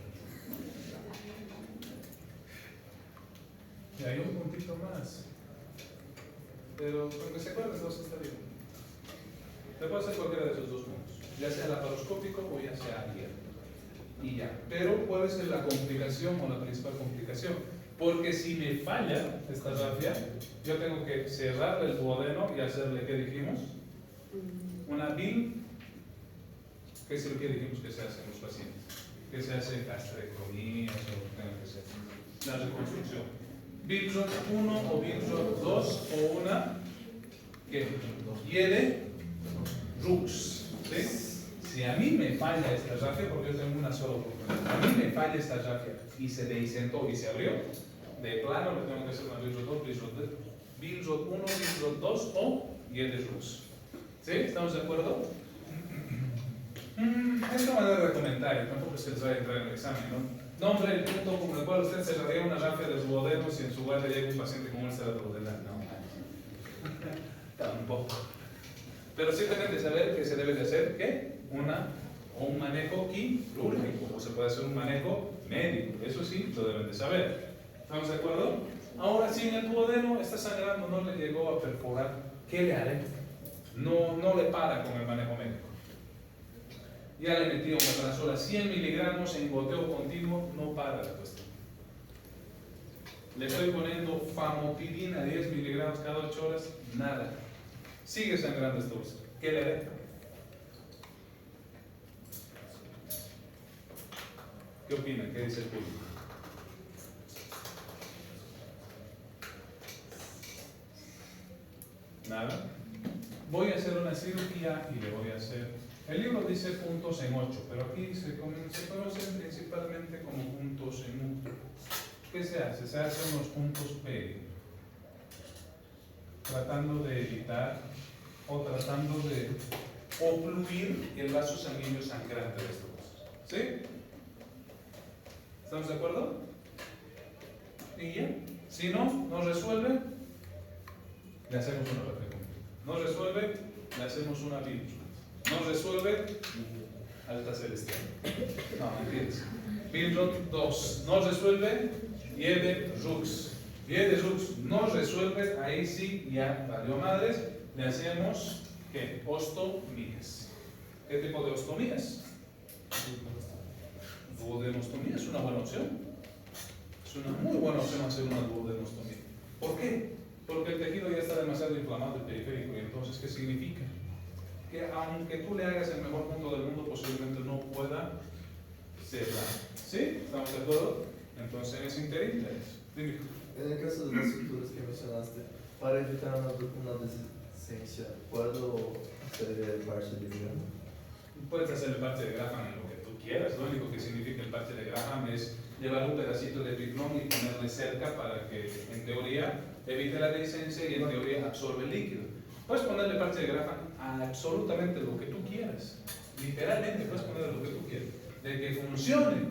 Y hay un puntito más. Pero con que se acuerden dos está bien. Se puede hacer cualquiera de esos dos puntos, ya sea laparoscópico o ya sea abierto. Y ya. Pero puede ser la complicación o la principal complicación. Porque si me falla esta rafia, yo tengo que cerrar el duodeno y hacerle, ¿qué dijimos? Una BIL. ¿Qué es lo que dijimos que se hace en los pacientes? Que se hace gastrectomías o tenga que ser la reconstrucción. BILROT 1 o BILROT 2 o una ¿qué? Yede Rux. ¿Sí? Si a mí me falla esta rafia, porque yo tengo una sola oportunidad, a mí me falla esta rafia y se dehiscentó y se abrió, de plano le tengo que hacer una BILROT 2, BILROT 1, BILROT 2 o Yede Rux. ¿Sí? ¿Estamos de acuerdo? Es una manera de comentario, tampoco es que les vaya a entrar en el examen, ¿no? Nombre el punto con el cual usted cerraría una rafia de duodeno si en su guardia llega un paciente con úlcera duodenal. No, tampoco. Pero sí deben de saber que se debe de hacer ¿qué? Un manejo quirúrgico, o se puede hacer un manejo médico. Eso sí lo deben de saber. ¿Estamos de acuerdo? Ahora, si en el duodeno está sangrando, no le llegó a perforar, ¿qué le haré? No le para con el manejo médico. Ya le metí omeprazol a 100 miligramos en goteo continuo, no para la cuestión. Le estoy poniendo famotidina a 10 miligramos cada 8 horas, nada. Sigue sangrando esta úlcera. ¿Qué le haré? ¿Qué opinan? ¿Qué dice el público? Nada. Voy a hacer una cirugía y le voy a hacer. El libro dice puntos en 8, pero aquí se conocen principalmente como puntos en 1. ¿Qué se hace? Se hacen los puntos P, tratando de evitar o tratando de ocluir el vaso sanguíneo sangrante de estos vasos. ¿Sí? ¿Estamos de acuerdo? Y ya. Si no resuelve, le hacemos una reflexión. No resuelve, le hacemos una BILROT. No resuelve, alta celestial. No, entiendes. BILROT 2. No resuelve, Yede Rux. Viene Lux, no resuelve, ahí sí ya valió madres, le hacemos ¿qué? Ostomías. ¿Qué tipo de ostomías? Duodenostomía es una buena opción. Es una muy buena opción hacer una duodenostomía. ¿Por qué? Porque el tejido ya está demasiado inflamado, el periférico, y entonces ¿qué significa? Que aunque tú le hagas el mejor punto del mundo, posiblemente no pueda cerrar. ¿Sí? ¿Estamos de acuerdo? Entonces es interín. Dime. En el caso de las suturas que mencionaste, para evitar una dehiscencia, ¿puedo hacer el parche de Graham? Puedes hacer el parche de Graham en lo que tú quieras. Lo único que significa el parche de Graham es llevar un pedacito de piclón y ponerle cerca para que, en teoría, evite la dehiscencia y en teoría absorbe el líquido. Puedes ponerle parche de Graham a absolutamente lo que tú quieras. Literalmente puedes ponerle lo que tú quieras. De que funcione,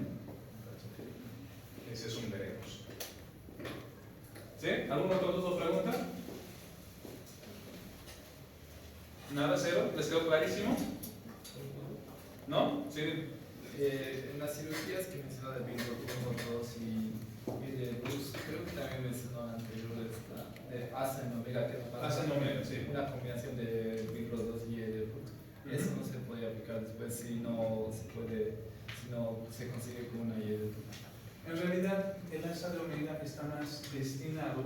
ese es un veremos. ¿Sí? ¿Alguna otra duda o pregunta? ¿Nada? ¿Cero? ¿Les quedó clarísimo? ¿No? ¿Sí? En las cirugías que mencionó de Bingo 1, 2 y de Luz, creo que también mencionó anterior de Asa en Omega, que nos Asa en Omega, sí. una combinación de Bingo 2 y de Luz. Eso no se puede aplicar después si no se puede, si no se consigue con una y el. En realidad, el asa de Omega está más destinado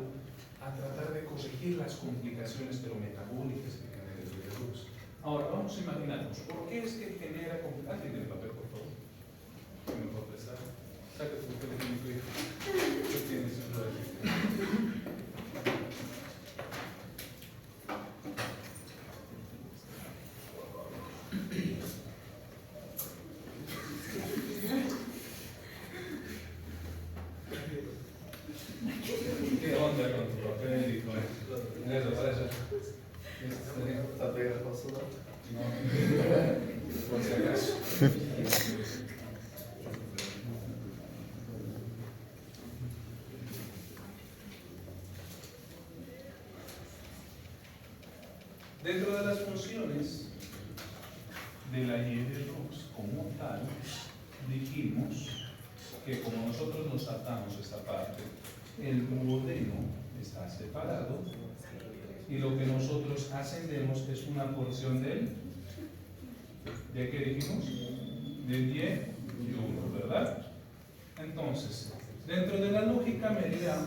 a tratar de corregir las complicaciones pero metabólicas que genera el virus. Ahora, vamos a imaginarnos, ¿por qué es que genera complicaciones? ¿Alguien tiene papel, por favor? ¿Qué me puedo prestar? Saca tu papel de mi hijo. ¿Qué tienes en realidad? ¿Qué onda con tu papel y con eso? Para eso. ¿Está pegajoso, no? No, por si acaso. Dentro de las funciones de la IL2 como tal, dijimos que como nosotros nos saltamos esta parte, el duodeno está separado y lo que nosotros ascendemos es una porción del, ¿de qué dijimos? Del die y 1, ¿verdad? Entonces, dentro de la lógica meridiana,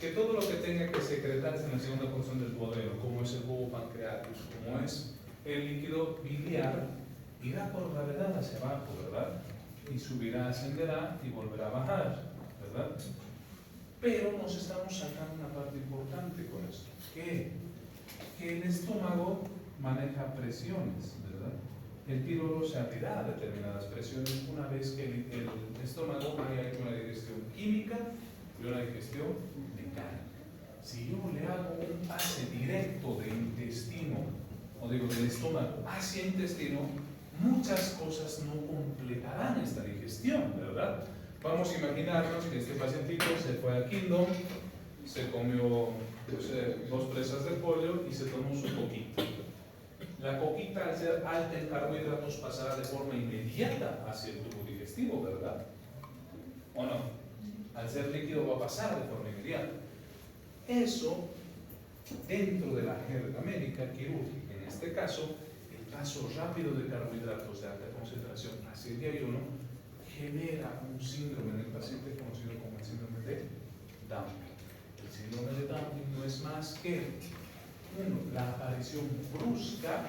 que todo lo que tenga que secretarse en la segunda porción del duodeno, como es el jugo pancreático, como es el líquido biliar, irá por gravedad hacia abajo, ¿verdad? Y subirá, ascenderá y volverá a bajar, ¿verdad? Pero nos estamos sacando una parte importante con esto. ¿Qué? Que el estómago maneja presiones, ¿verdad? El píloro se abrirá a determinadas presiones una vez que el estómago haya hecho una digestión química y una digestión mecánica. Si yo le hago un pase directo de intestino, o digo del estómago hacia intestino, muchas cosas no completarán esta digestión, ¿verdad? Vamos a imaginarnos que este pacientito se fue a Kingdom, se comió 2 presas de pollo y se tomó su coquita. La coquita, al ser alta en carbohidratos, pasará de forma inmediata hacia el tubo digestivo, ¿verdad? ¿O no? Al ser líquido va a pasar de forma inmediata. Eso, dentro de la jerga médica quirúrgica, en este caso, el paso rápido de carbohidratos de alta concentración hacia el día 1 genera un síndrome en el paciente conocido como el síndrome de Dumping. El síndrome de Dumping no es más que la aparición brusca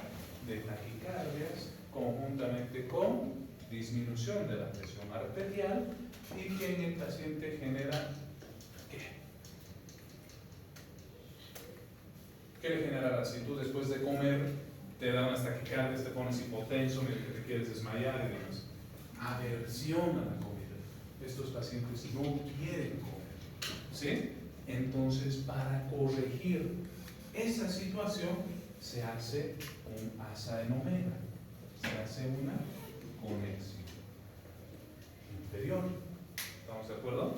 de taquicardias conjuntamente con disminución de la presión arterial y que en el paciente genera ¿qué? ¿Qué le generará? Si tú después de comer te dan unas taquicardias, te pones hipotenso, que te quieres desmayar y demás. Aversión a la comida. Estos pacientes no quieren comer. ¿Sí? Entonces, para corregir esa situación, se hace un asa en omega. Se hace una conexión inferior. ¿Estamos de acuerdo?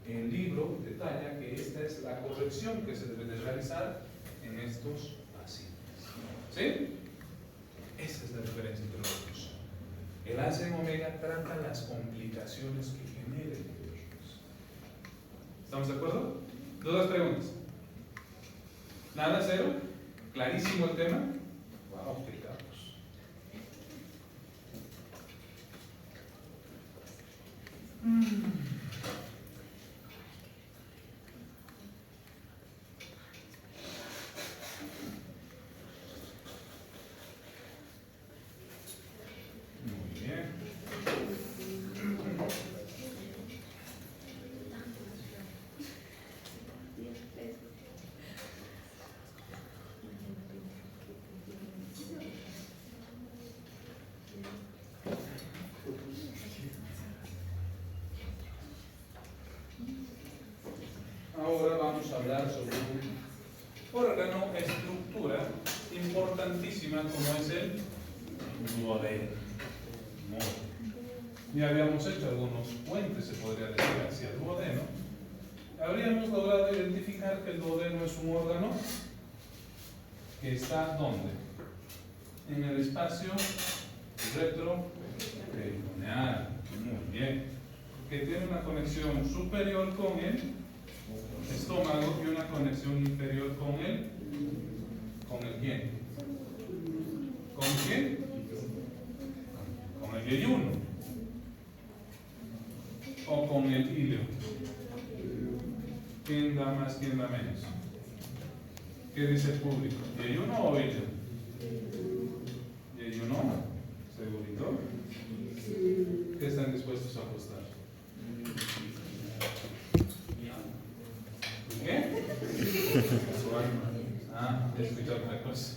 El libro detalla que esta es la corrección que se debe de realizar en estos pacientes. ¿Sí? Esa es la diferencia entre los dos. El asa en omega trata las complicaciones que genera el virus. ¿Estamos de acuerdo? Dudas, preguntas. ¿Nada, cero? ¿Clarísimo el tema? Wow, qué capos. Muy bien. Ahora vamos a hablar sobre un órgano, estructura importantísima como es el duodeno. Ya habíamos hecho algunos puentes, se podría decir, hacia el duodeno. Habríamos logrado identificar que el duodeno es un órgano que está ¿dónde? En el espacio retroperitoneal. Muy bien. Que tiene una conexión superior con el estómago y una conexión inferior con el quién. ¿Con quién? Con el yeyuno. O con el ilio. ¿Quién da más, quién da menos? ¿Qué dice el público? ¿Yeyuno o ilio? ¿Yeyuno? ¿Segurito? ¿Qué están dispuestos a apostar? ¿Qué? Su alma. Ah, he escuchado otra cosa.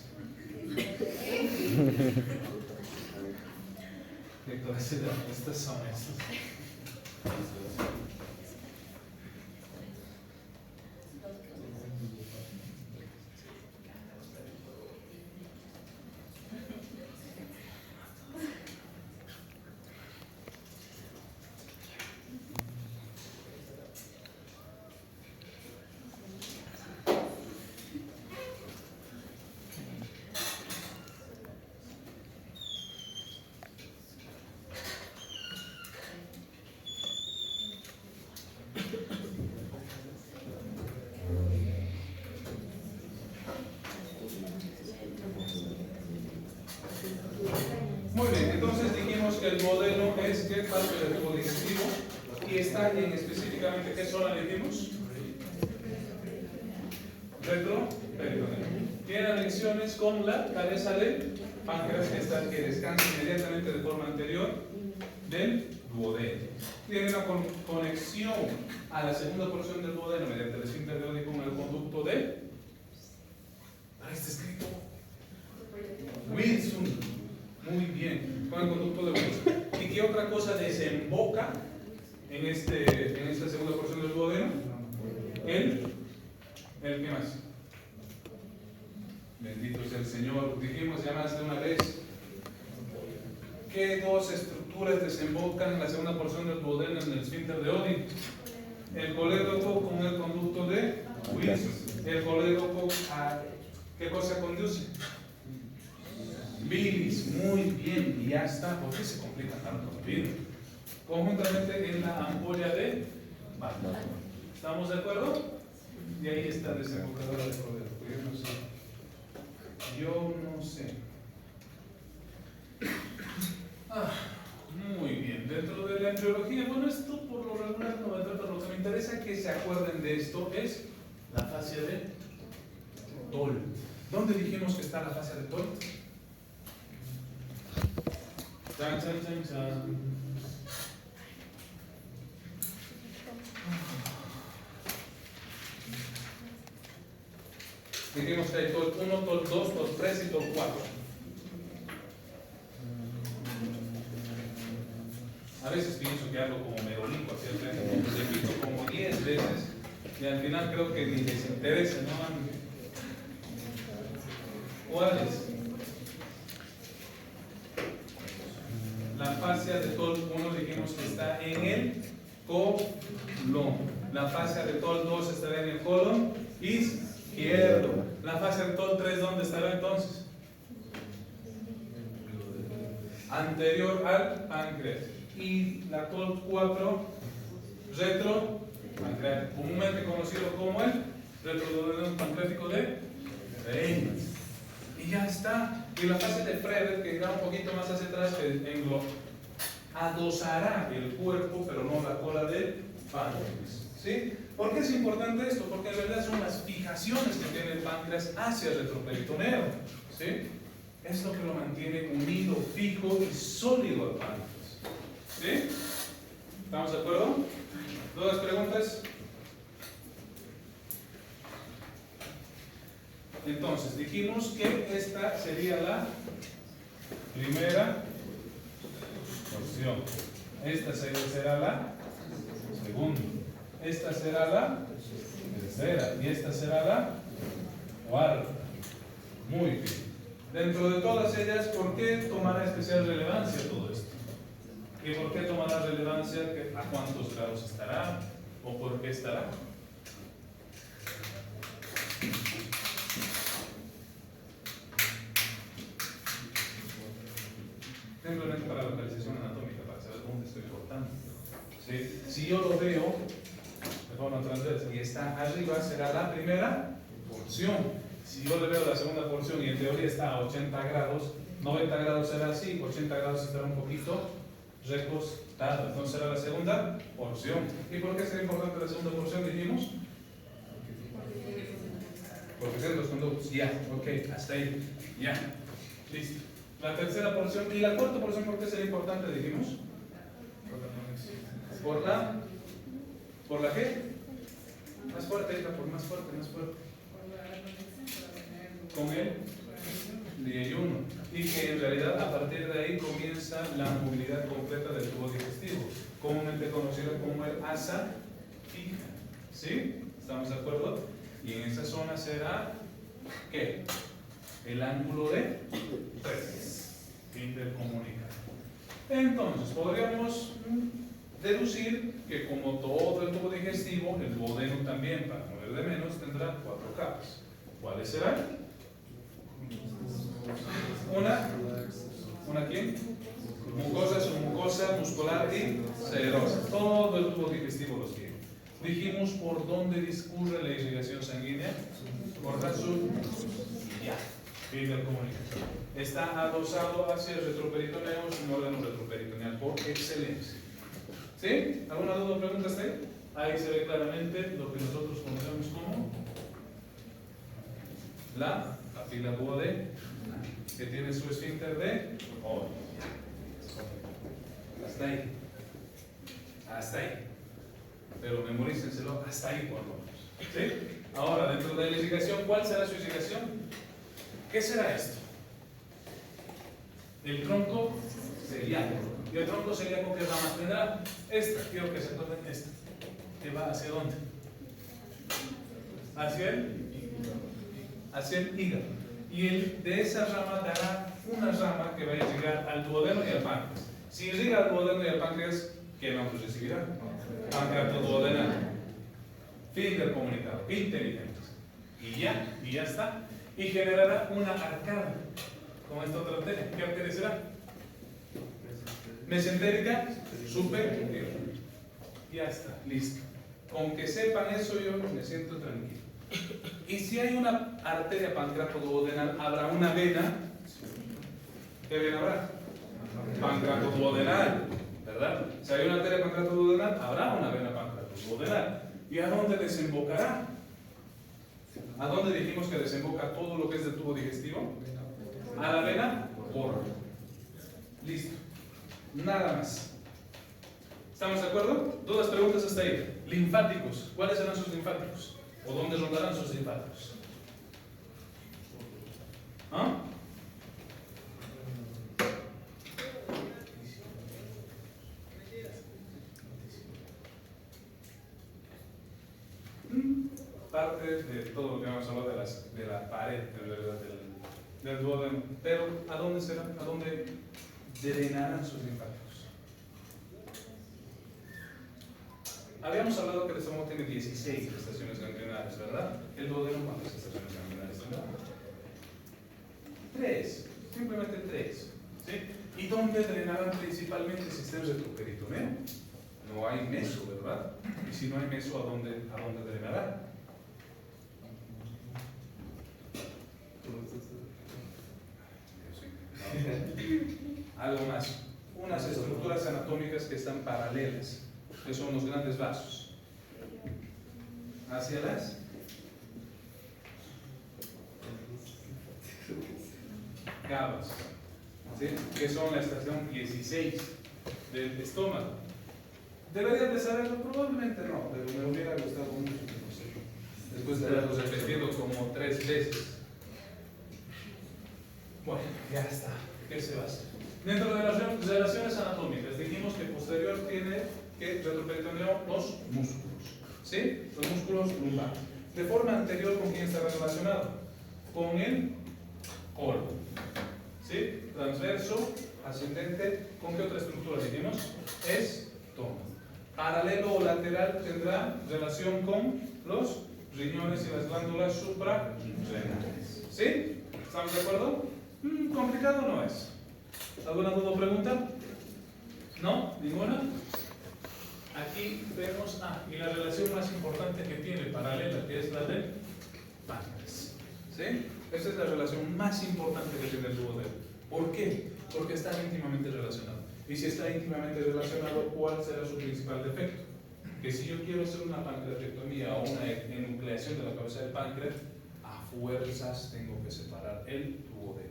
¿Qué clase de apuestas son estas? Muy bien, entonces dijimos que el duodeno es que parte del tubo digestivo y está en específicamente ¿qué zona dijimos? Retroperitoneal. Tiene anexiones con la cabeza del páncreas que descansa inmediatamente de forma anterior del duodeno. Tiene una conexión a la segunda porción del duodeno mediante el esfínter de Oddi con el conducto de ahí está escrito Wilson. Muy bien, con el conducto de Wilson. ¿Y qué otra cosa desemboca en esta segunda porción del duodeno? ¿Qué más? Bendito sea el Señor. Dijimos ya más de una vez ¿qué dos estructuras desembocan en la segunda porción del duodeno en el esfínter de Oddi? El colédoco con el conducto de Wilson. El colédoco a ¿qué cosa conduce? Bilis, muy bien, y ya está. ¿Por qué se complica tanto la vida? Conjuntamente en la ampolla de Bartolomé. ¿Estamos de acuerdo? Y ahí está desembocadora de colédoco. Yo no sé. Muy bien. Dentro de la embriología, bueno, esto por lo regular no va a entrar, pero lo que me interesa que se acuerden de esto es la fascia de Toll. ¿Dónde dijimos que está la fascia de Toll? Chan, chan, chan, chan. Dijimos que hay TOL 1, TOL 2, TOL 3 y TOL 4. A veces pienso que hablo como merolico, repito como 10 veces y al final creo que ni les interesa, ¿no? ¿Cuáles? La fascia de TOL 1 dijimos que está en el colon. La fascia de TOL 2 estará en el colon izquierdo. La fascia de TOL 3, ¿dónde estará entonces? Anterior al páncreas. Y la TOL 4, pancreático, comúnmente conocido como el retroduodeno pancreático de Reyes. Y ya está. Y la fase de Frederick, que irá un poquito más hacia atrás, que adosará el cuerpo, pero no la cola del páncreas. ¿Sí? ¿Por qué es importante esto? Porque en realidad son las fijaciones que tiene el páncreas hacia el retroperitoneo. ¿Sí? Es lo que lo mantiene unido, fijo y sólido al páncreas. ¿Sí? ¿Estamos de acuerdo? ¿Dudas, preguntas? Entonces, dijimos que esta sería la primera porción. Esta será la segunda. Esta será la tercera. Y esta será la cuarta. Muy bien. Dentro de todas ellas, ¿por qué tomará especial relevancia todo esto? ¿Y por qué tomará relevancia? ¿A cuántos grados estará? ¿O por qué estará? Simplemente para localización anatómica, para saber dónde estoy cortando. ¿Sí? Si yo lo veo de forma transversal y está arriba, será la primera porción. Si yo le veo la segunda porción y en teoría está a 80 grados, 90 grados será así, 80 grados estará un poquito recostado. Entonces será la segunda porción. ¿Y por qué será importante la segunda porción? Dijimos. Porque tienen los conductos. Ya, ok, hasta ahí. Ya, listo. La tercera porción y la cuarta porción, ¿por qué será importante? Dijimos. ¿Por la qué? Más fuerte, por más fuerte, más fuerte. Con el diayuno. Y que en realidad a partir de ahí comienza la movilidad completa del tubo digestivo, comúnmente conocida como el asa fija. ¿Sí? ¿Estamos de acuerdo? Y en esa zona será, ¿qué? El ángulo de 3 intercomunicado. Entonces, podríamos deducir que como todo el tubo digestivo, el duodeno también, para mover de menos, tendrá 4 capas. ¿Cuáles serán? ¿Una quién? Mucosa, submucosa, muscular y serosa. Todo el tubo digestivo los tiene. Dijimos por dónde discurre la irrigación sanguínea. Por la ya. Fin del comunicador. Está adosado hacia el retroperitoneo, es un órgano retroperitoneal por excelencia. ¿Sí? ¿Alguna duda o pregunta hasta ahí? Ahí se ve claramente lo que nosotros conocemos como la papila duodenal, que tiene su esfínter de oro. Hasta ahí. Hasta ahí. Pero memorícenselo hasta ahí por lo menos. ¿Sí? Ahora, dentro de la irrigación, ¿cuál será su irrigación? ¿Qué será esto? El tronco celíaco. ¿Y el tronco celíaco qué ramas tendrá? Esta, quiero que se tomen esta. ¿Que va hacia dónde? Hacia el hígado. Y de esa rama dará una rama que va a llegar al duodeno y al páncreas. Si llega al duodeno y al páncreas, ¿qué vamos a recibir? Pancreatoduodenal. Fin del comunicado, inteligentes. Y ya está. Y generará una arcada, como esta otra arteria. ¿Qué arteria será? Mesentérica superior. Ya está, listo. Con que sepan eso yo me siento tranquilo. Y si hay una arteria pancreatoduodenal, habrá una vena. ¿Qué vena habrá? Pancreatoduodenal, ¿verdad? Si hay una arteria pancreatoduodenal, habrá una vena pancreatoduodenal. ¿Y a dónde desembocará? ¿A dónde dijimos que desemboca todo lo que es del tubo digestivo? A la vena porta. Listo. Nada más. ¿Estamos de acuerdo? ¿Dudas, preguntas hasta ahí? Linfáticos. ¿Cuáles serán sus linfáticos? ¿O dónde rondarán sus linfáticos? ¿Ah? Parte de todo lo que vamos a hablar de la pared del duodeno. Pero, ¿a dónde serán? ¿A dónde drenarán sus linfáticos? Habíamos hablado que el estómago tiene 16 estaciones ganglionares, ¿verdad? El duodeno, ¿cuántas estaciones ganglionares tendrá? 3, simplemente 3. ¿Sí? ¿Y dónde drenarán principalmente si está en retroperitoneo? No hay meso, ¿verdad? Y si no hay meso, ¿a dónde drenará? Algo más. Unas estructuras anatómicas que están paralelas, que son los grandes vasos. Hacia las cavas, ¿sí? Que son la estación 16 del estómago. ¿Deberían de saberlo? Probablemente no, pero me hubiera gustado mucho, no sé. Después de haberlo repetido como 3 veces. Bueno, ya está. ¿Qué se va a hacer? Dentro de las relaciones anatómicas, dijimos que posterior tiene que retroperitoneo los músculos. ¿Sí? Los músculos lumbares. De forma anterior, ¿con quién está relacionado? Con el colon. ¿Sí? Transverso, ascendente, ¿con qué otra estructura dijimos? Estómago. Paralelo o lateral tendrá relación con los riñones y las glándulas suprarrenales. ¿Sí? ¿Estamos de acuerdo? Complicado no es. ¿Alguna duda o pregunta? ¿No? ¿Ninguna? Aquí vemos, y la relación más importante que tiene paralela, que es la del páncreas. ¿Sí? Esa es la relación más importante que tiene el duodeno. ¿Por qué? Porque está íntimamente relacionado. Y si está íntimamente relacionado, ¿cuál será su principal defecto? Que si yo quiero hacer una pancreatectomía o una enucleación de la cabeza del páncreas, a fuerzas tengo que separar el duodeno.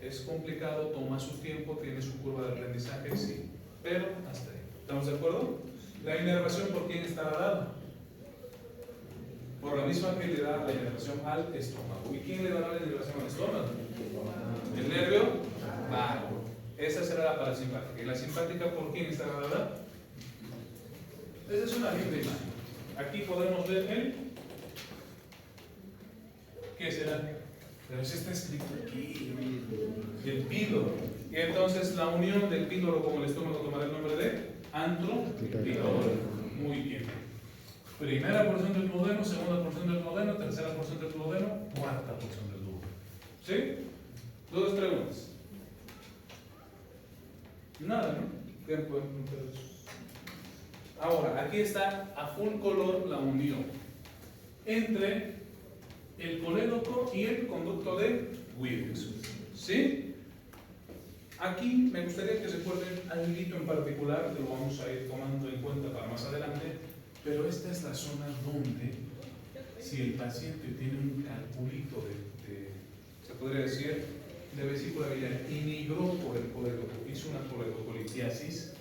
Es complicado, toma su tiempo, tiene su curva de aprendizaje, sí, pero hasta ahí. ¿Estamos de acuerdo? La inervación, ¿por quién está dada? Por la misma que le da la inervación al estómago. ¿Y quién le dará la inervación al estómago? El nervio vago. Esa será la parasimpática. ¿Y la simpática por quién está dada? Esa es una linda imagen. Aquí podemos ver el... ¿Qué será? Pero si está escrito aquí, el píloro. Y entonces la unión del píloro con el estómago tomará el nombre de antropiloro. Muy bien. Primera porción del duodeno, segunda porción del duodeno, tercera porción del duodeno, cuarta porción del duodeno. ¿Sí? ¿Dudas, preguntas? Nada, ¿no? ¿Qué pueden preguntar? Ahora, aquí está a full color la unión entre el colédoco y el conducto de Willis. ¿Sí? Aquí me gustaría que recuerden algo en particular, que lo vamos a ir tomando en cuenta para más adelante, pero esta es la zona donde, si el paciente tiene un calculito se podría decir, de vesícula biliar y migró por el colédoco, hizo una coledocolitis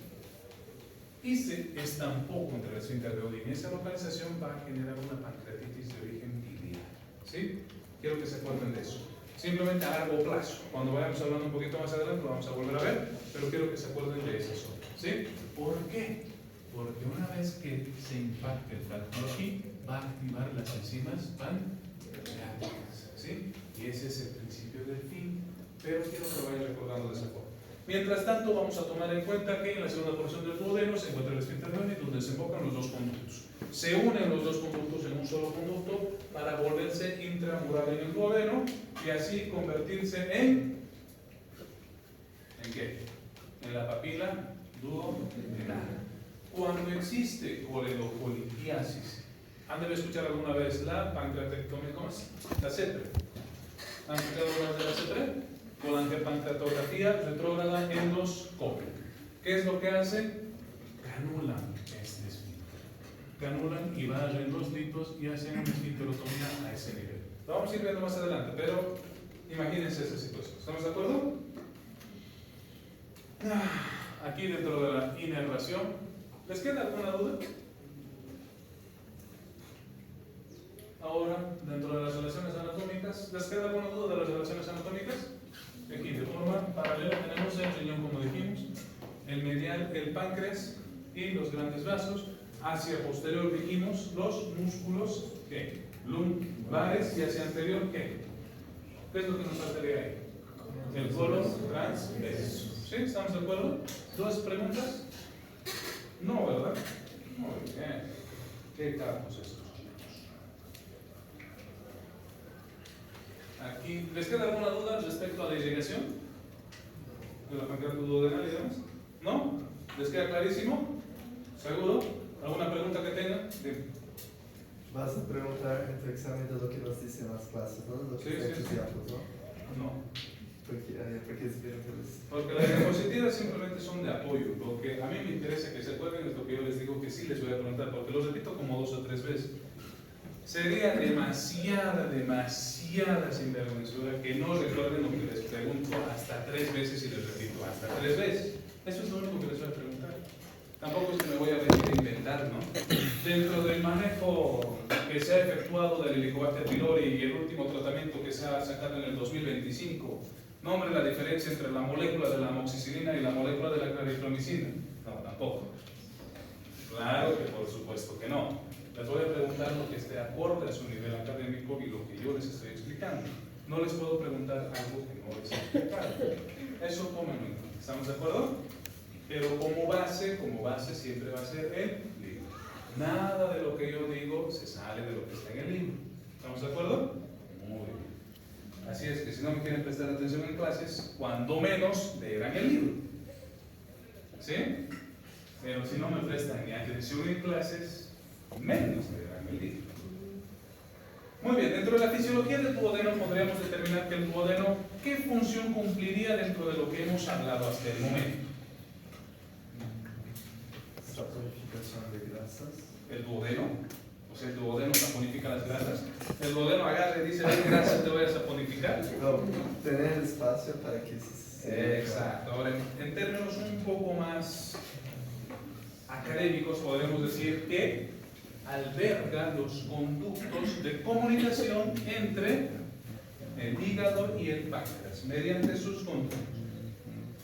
y se estampó contra el esfínter de Odin, esa localización va a generar una pancreatitis de origen biliar. ¿Sí? Quiero que se acuerden de eso. Simplemente a largo plazo. Cuando vayamos hablando un poquito más adelante lo vamos a volver a ver, pero quiero que se acuerden de esa zona. ¿Sí? ¿Por qué? Porque una vez que se impacte el tracto aquí, va a activar las enzimas pancreáticas. ¿Sí? Y ese es el principio del fin, pero quiero que lo vayan recordando de esa forma. Mientras tanto, vamos a tomar en cuenta que en la segunda porción del duodeno se encuentra el esfínter de Odin, donde desembocan los dos conductos. Se unen los dos conductos en un solo conducto para volverse intramural en el duodeno y así convertirse ¿en qué? En la papila duodenal. Cuando existe coledocolitis, ¿han de escuchar alguna vez la pancreatectomía? ¿Cómo es? La CEPRE. ¿Han escuchado alguna vez de la CEPRE? Colangiopatografía retrógrada endoscópica. ¿Qué es lo que hace? Canulan este esfínter. Canulan y barren los litos y hacen una esfinterotomía a ese nivel. Lo vamos a ir viendo más adelante, pero imagínense esa situación. ¿Estamos de acuerdo? Aquí dentro de la inervación, ¿les queda alguna duda? Ahora, dentro de las relaciones anatómicas, ¿les queda alguna duda de las relaciones anatómicas? Aquí de forma paralela tenemos el riñón, como dijimos, el medial, el páncreas y los grandes vasos. Hacia posterior dijimos los músculos ¿qué? Lumbares y hacia anterior ¿qué? ¿Qué es lo que nos faltaría ahí? El colon transverso. ¿Sí? ¿Estamos de acuerdo? ¿Dos preguntas? No, ¿verdad? Muy bien. ¿Qué capos estos? Aquí, ¿les queda alguna duda respecto a la irrigación de la pancreatitis duodenal, digamos? ¿No? ¿Les queda clarísimo? ¿Seguro? ¿Alguna pregunta que tengan? Dime. Vas a preguntar en tu examen de lo que nos dicen las clases, ¿no? De lo que Sí, está sí, sí. estudiando, ¿no? No. Porque es bien feliz. Porque las diapositivas simplemente son de apoyo. Lo que a mí me interesa que se acuerden es lo que yo les digo que sí les voy a preguntar, porque lo repito como 2 o 3 veces. Sería demasiada sinvergüenzura que no recuerden lo que les pregunto hasta 3 veces y les repito hasta 3 veces. Eso es lo único que les voy a preguntar. Tampoco es que me voy a venir a inventar, ¿no? Dentro del manejo que se ha efectuado del Helicobacter pylori y el último tratamiento que se ha sacado en el 2025, nombre la diferencia entre la molécula de la amoxicilina y la molécula de la claritromicina. No, tampoco. Claro que por supuesto que no. Les voy a preguntar lo que esté acorde a su nivel académico y lo que yo les estoy explicando. No les puedo preguntar algo que no les he explicado. Eso tómenlo en cuenta. ¿Estamos de acuerdo? Pero como base siempre va a ser el libro. Nada de lo que yo digo se sale de lo que está en el libro. ¿Estamos de acuerdo? Muy bien. Así es que si no me quieren prestar atención en clases, cuando menos leerán el libro. ¿Sí? Pero si no me prestan ni atención en clases, menos leerán el libro. Muy bien, dentro de la fisiología del duodeno podríamos determinar que el duodeno, ¿qué función cumpliría dentro de lo que hemos hablado hasta el momento? Saponificación de grasas. El duodeno, o sea, el duodeno saponifica las grasas. El duodeno agarra y dice, ¿qué grasa te voy a saponificar? No, tener el espacio para que se... Exacto. Ahora, en términos un poco más académicos, podemos decir que alberga los conductos de comunicación entre el hígado y el páncreas, mediante sus conductos,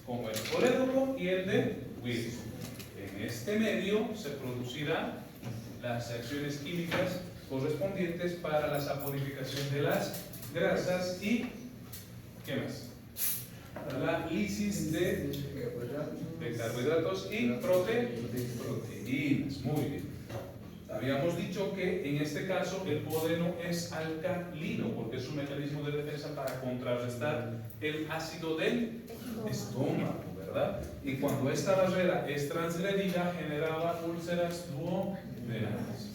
como el colédoco y el de Wilson. En este medio se producirán las reacciones químicas correspondientes para la saponificación de las grasas y, ¿qué más? Para la lisis de carbohidratos y proteínas. Muy bien. Habíamos dicho que en este caso el duodeno es alcalino porque es un mecanismo de defensa para contrarrestar el ácido del estómago, ¿verdad? Y cuando esta barrera es transgredida generaba úlceras duodenales.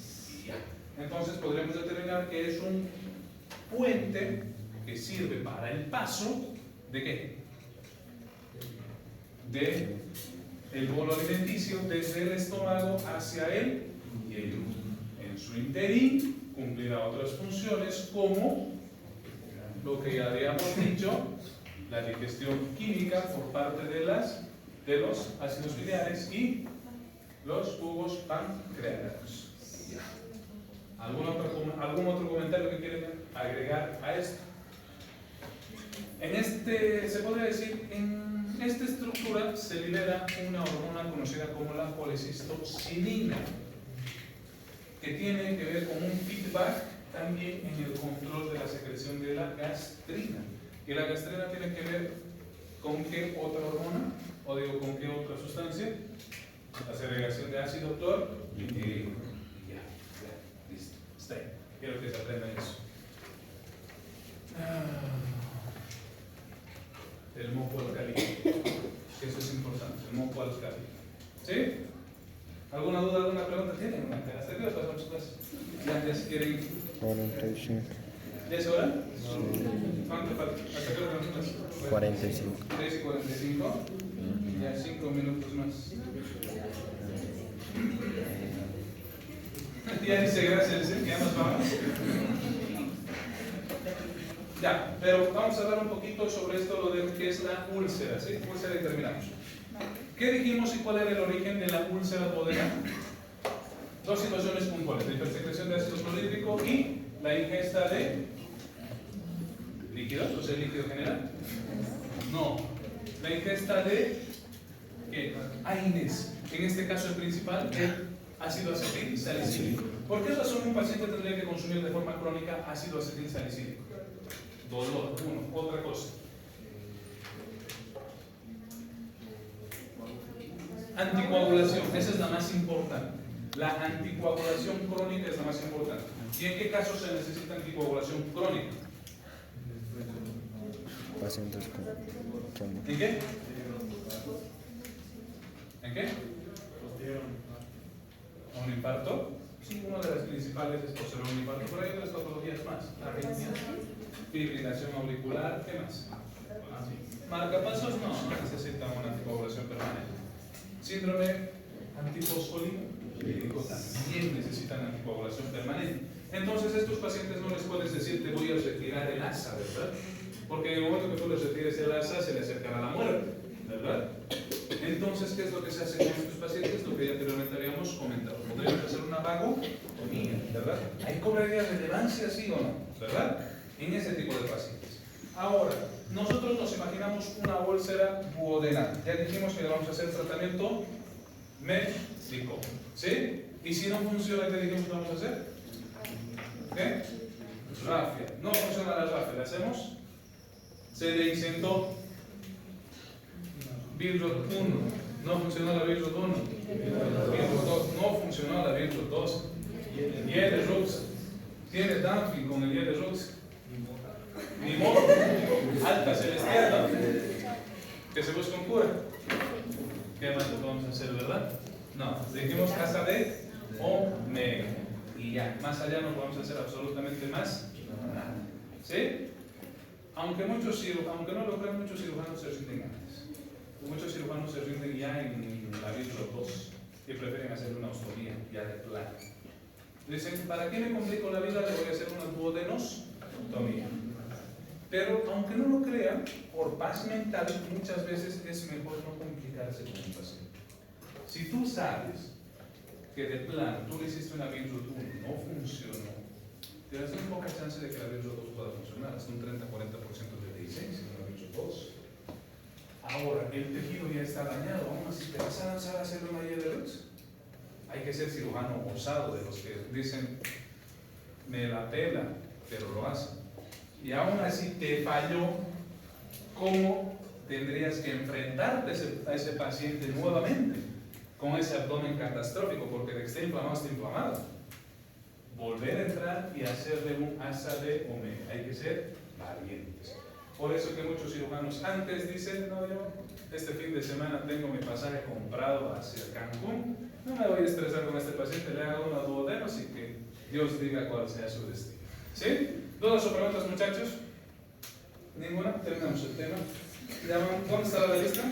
Entonces podríamos determinar que es un puente que sirve para el paso ¿de qué? De el bolo alimenticio desde el estómago hacia el hielo. En su interín cumplirá otras funciones como lo que ya habíamos dicho, la digestión química por parte de los ácidos biliares y los jugos pancreáticos. ¿Algún otro comentario que quieren agregar a esto? Se podría decir, en esta estructura se libera una hormona conocida como la colecistocinina, que tiene que ver con un feedback también en el control de la secreción de la gastrina. Y la gastrina tiene que ver con qué otra hormona, o digo, con qué otra sustancia, la segregación de ácido clorhídrico. Ya, listo, está ahí. Quiero que se aprendan eso. El moco alcalino, eso es importante, el moco alcalino. ¿Sí? ¿Alguna duda, alguna pregunta tienen? ¿Hasta qué hora pasamos clases? Ya si quieren. 45. ¿Ya es hora? ¿Cuánto falta? ¿Hasta qué hora pasamos clases? 45. 3:45. Ya 5 minutos más. Ya dice gracias, que ya nos vamos. Ya, pero vamos a hablar un poquito sobre esto, lo de que es la úlcera, ¿sí? Úlcera y terminamos. ¿Qué dijimos y cuál era el origen de la úlcera duodenal? Dos situaciones puntuales, la hipersecreción de ácido clorhídrico y la ingesta de líquidos, o sea, líquido general. No, la ingesta de ¿qué? AINES, en este caso el principal, el ácido acetil salicílico. ¿Por qué razón un paciente tendría que consumir de forma crónica ácido acetil salicílico? Dolor, uno. Otra cosa. Anticoagulación, esa es la más importante. La anticoagulación crónica es la más importante. ¿Y en qué casos se necesita anticoagulación crónica? Pacientes ¿En qué? ¿En qué? un infarto. Sí, una de las principales es por ser un infarto, pero hay otras patologías más. Arritmia, fibrilación auricular, ¿qué más? Marcapasos no necesitan una anticoagulación permanente. Síndrome antifosfolípico también necesitan anticoagulación permanente. Entonces, a estos pacientes no les puedes decir te voy a retirar el asa, ¿verdad? Porque en el momento que tú les retires el asa, se le acercará la muerte, ¿verdad? Entonces, ¿qué es lo que se hace con estos pacientes? Lo que ya anteriormente habíamos comentado. Podríamos hacer una vagotomía, ¿verdad? ¿Ahí cobraría relevancia, sí o no? ¿Verdad? En ese tipo de pacientes. Ahora, nosotros nos imaginamos una úlcera duodenal. Ya dijimos que le vamos a hacer tratamiento médico, ¿sí? Y si no funciona, ¿qué dijimos que vamos a hacer? ¿Qué? Rafia. No funciona la rafia, ¿le hacemos? Se le incendió Virrot 1. No funcionó la Virrot 1. Virrot 2. No funcionó la Virrot 2. Yede Rux. Tiene Danfin con el Yede Rux. Ni modo. Alta celestial, ¿no? Que se busca un cura. ¿Qué más vamos a hacer, verdad? No. Dijimos casa de omega. Y ya. Más allá no podemos hacer absolutamente más nada. ¿Sí? Aunque no lo crean, muchos cirujanos se rinden antes. Muchos cirujanos se rinden ya en la Virrot 2 y prefieren hacer una ostomía ya de plano. Dicen, ¿para qué me complico la vida? Le voy a hacer una duodenostomía. Pero aunque no lo crean, por paz mental, muchas veces es mejor no complicarse con un paciente. Si tú sabes que de plano tú le hiciste una Virrot 1, no funcionó, tienes muy poca chance de que la Virrot 2 pueda funcionar, hasta un 30-40% de licencia en la Virrot 2. Ahora, el tejido ya está dañado, aún así te vas a lanzar a hacer una Yede Rux. Hay que ser cirujano osado, de los que dicen, me la pela, pero lo hacen. Y aún así te falló, ¿cómo tendrías que enfrentarte a ese paciente nuevamente? Con ese abdomen catastrófico, porque de que esté inflamado, está inflamado. Volver a entrar y hacerle un asa de omega. Hay que ser valientes. Por eso que muchos cirujanos antes dicen, no, yo este fin de semana tengo mi pasaje comprado hacia Cancún, no me voy a estresar con este paciente, le hago una duodeno, así que Dios diga cuál sea su destino. ¿Sí? ¿Dudas o preguntas, muchachos? ¿Ninguna? Terminamos el tema. ¿Dónde está la lista?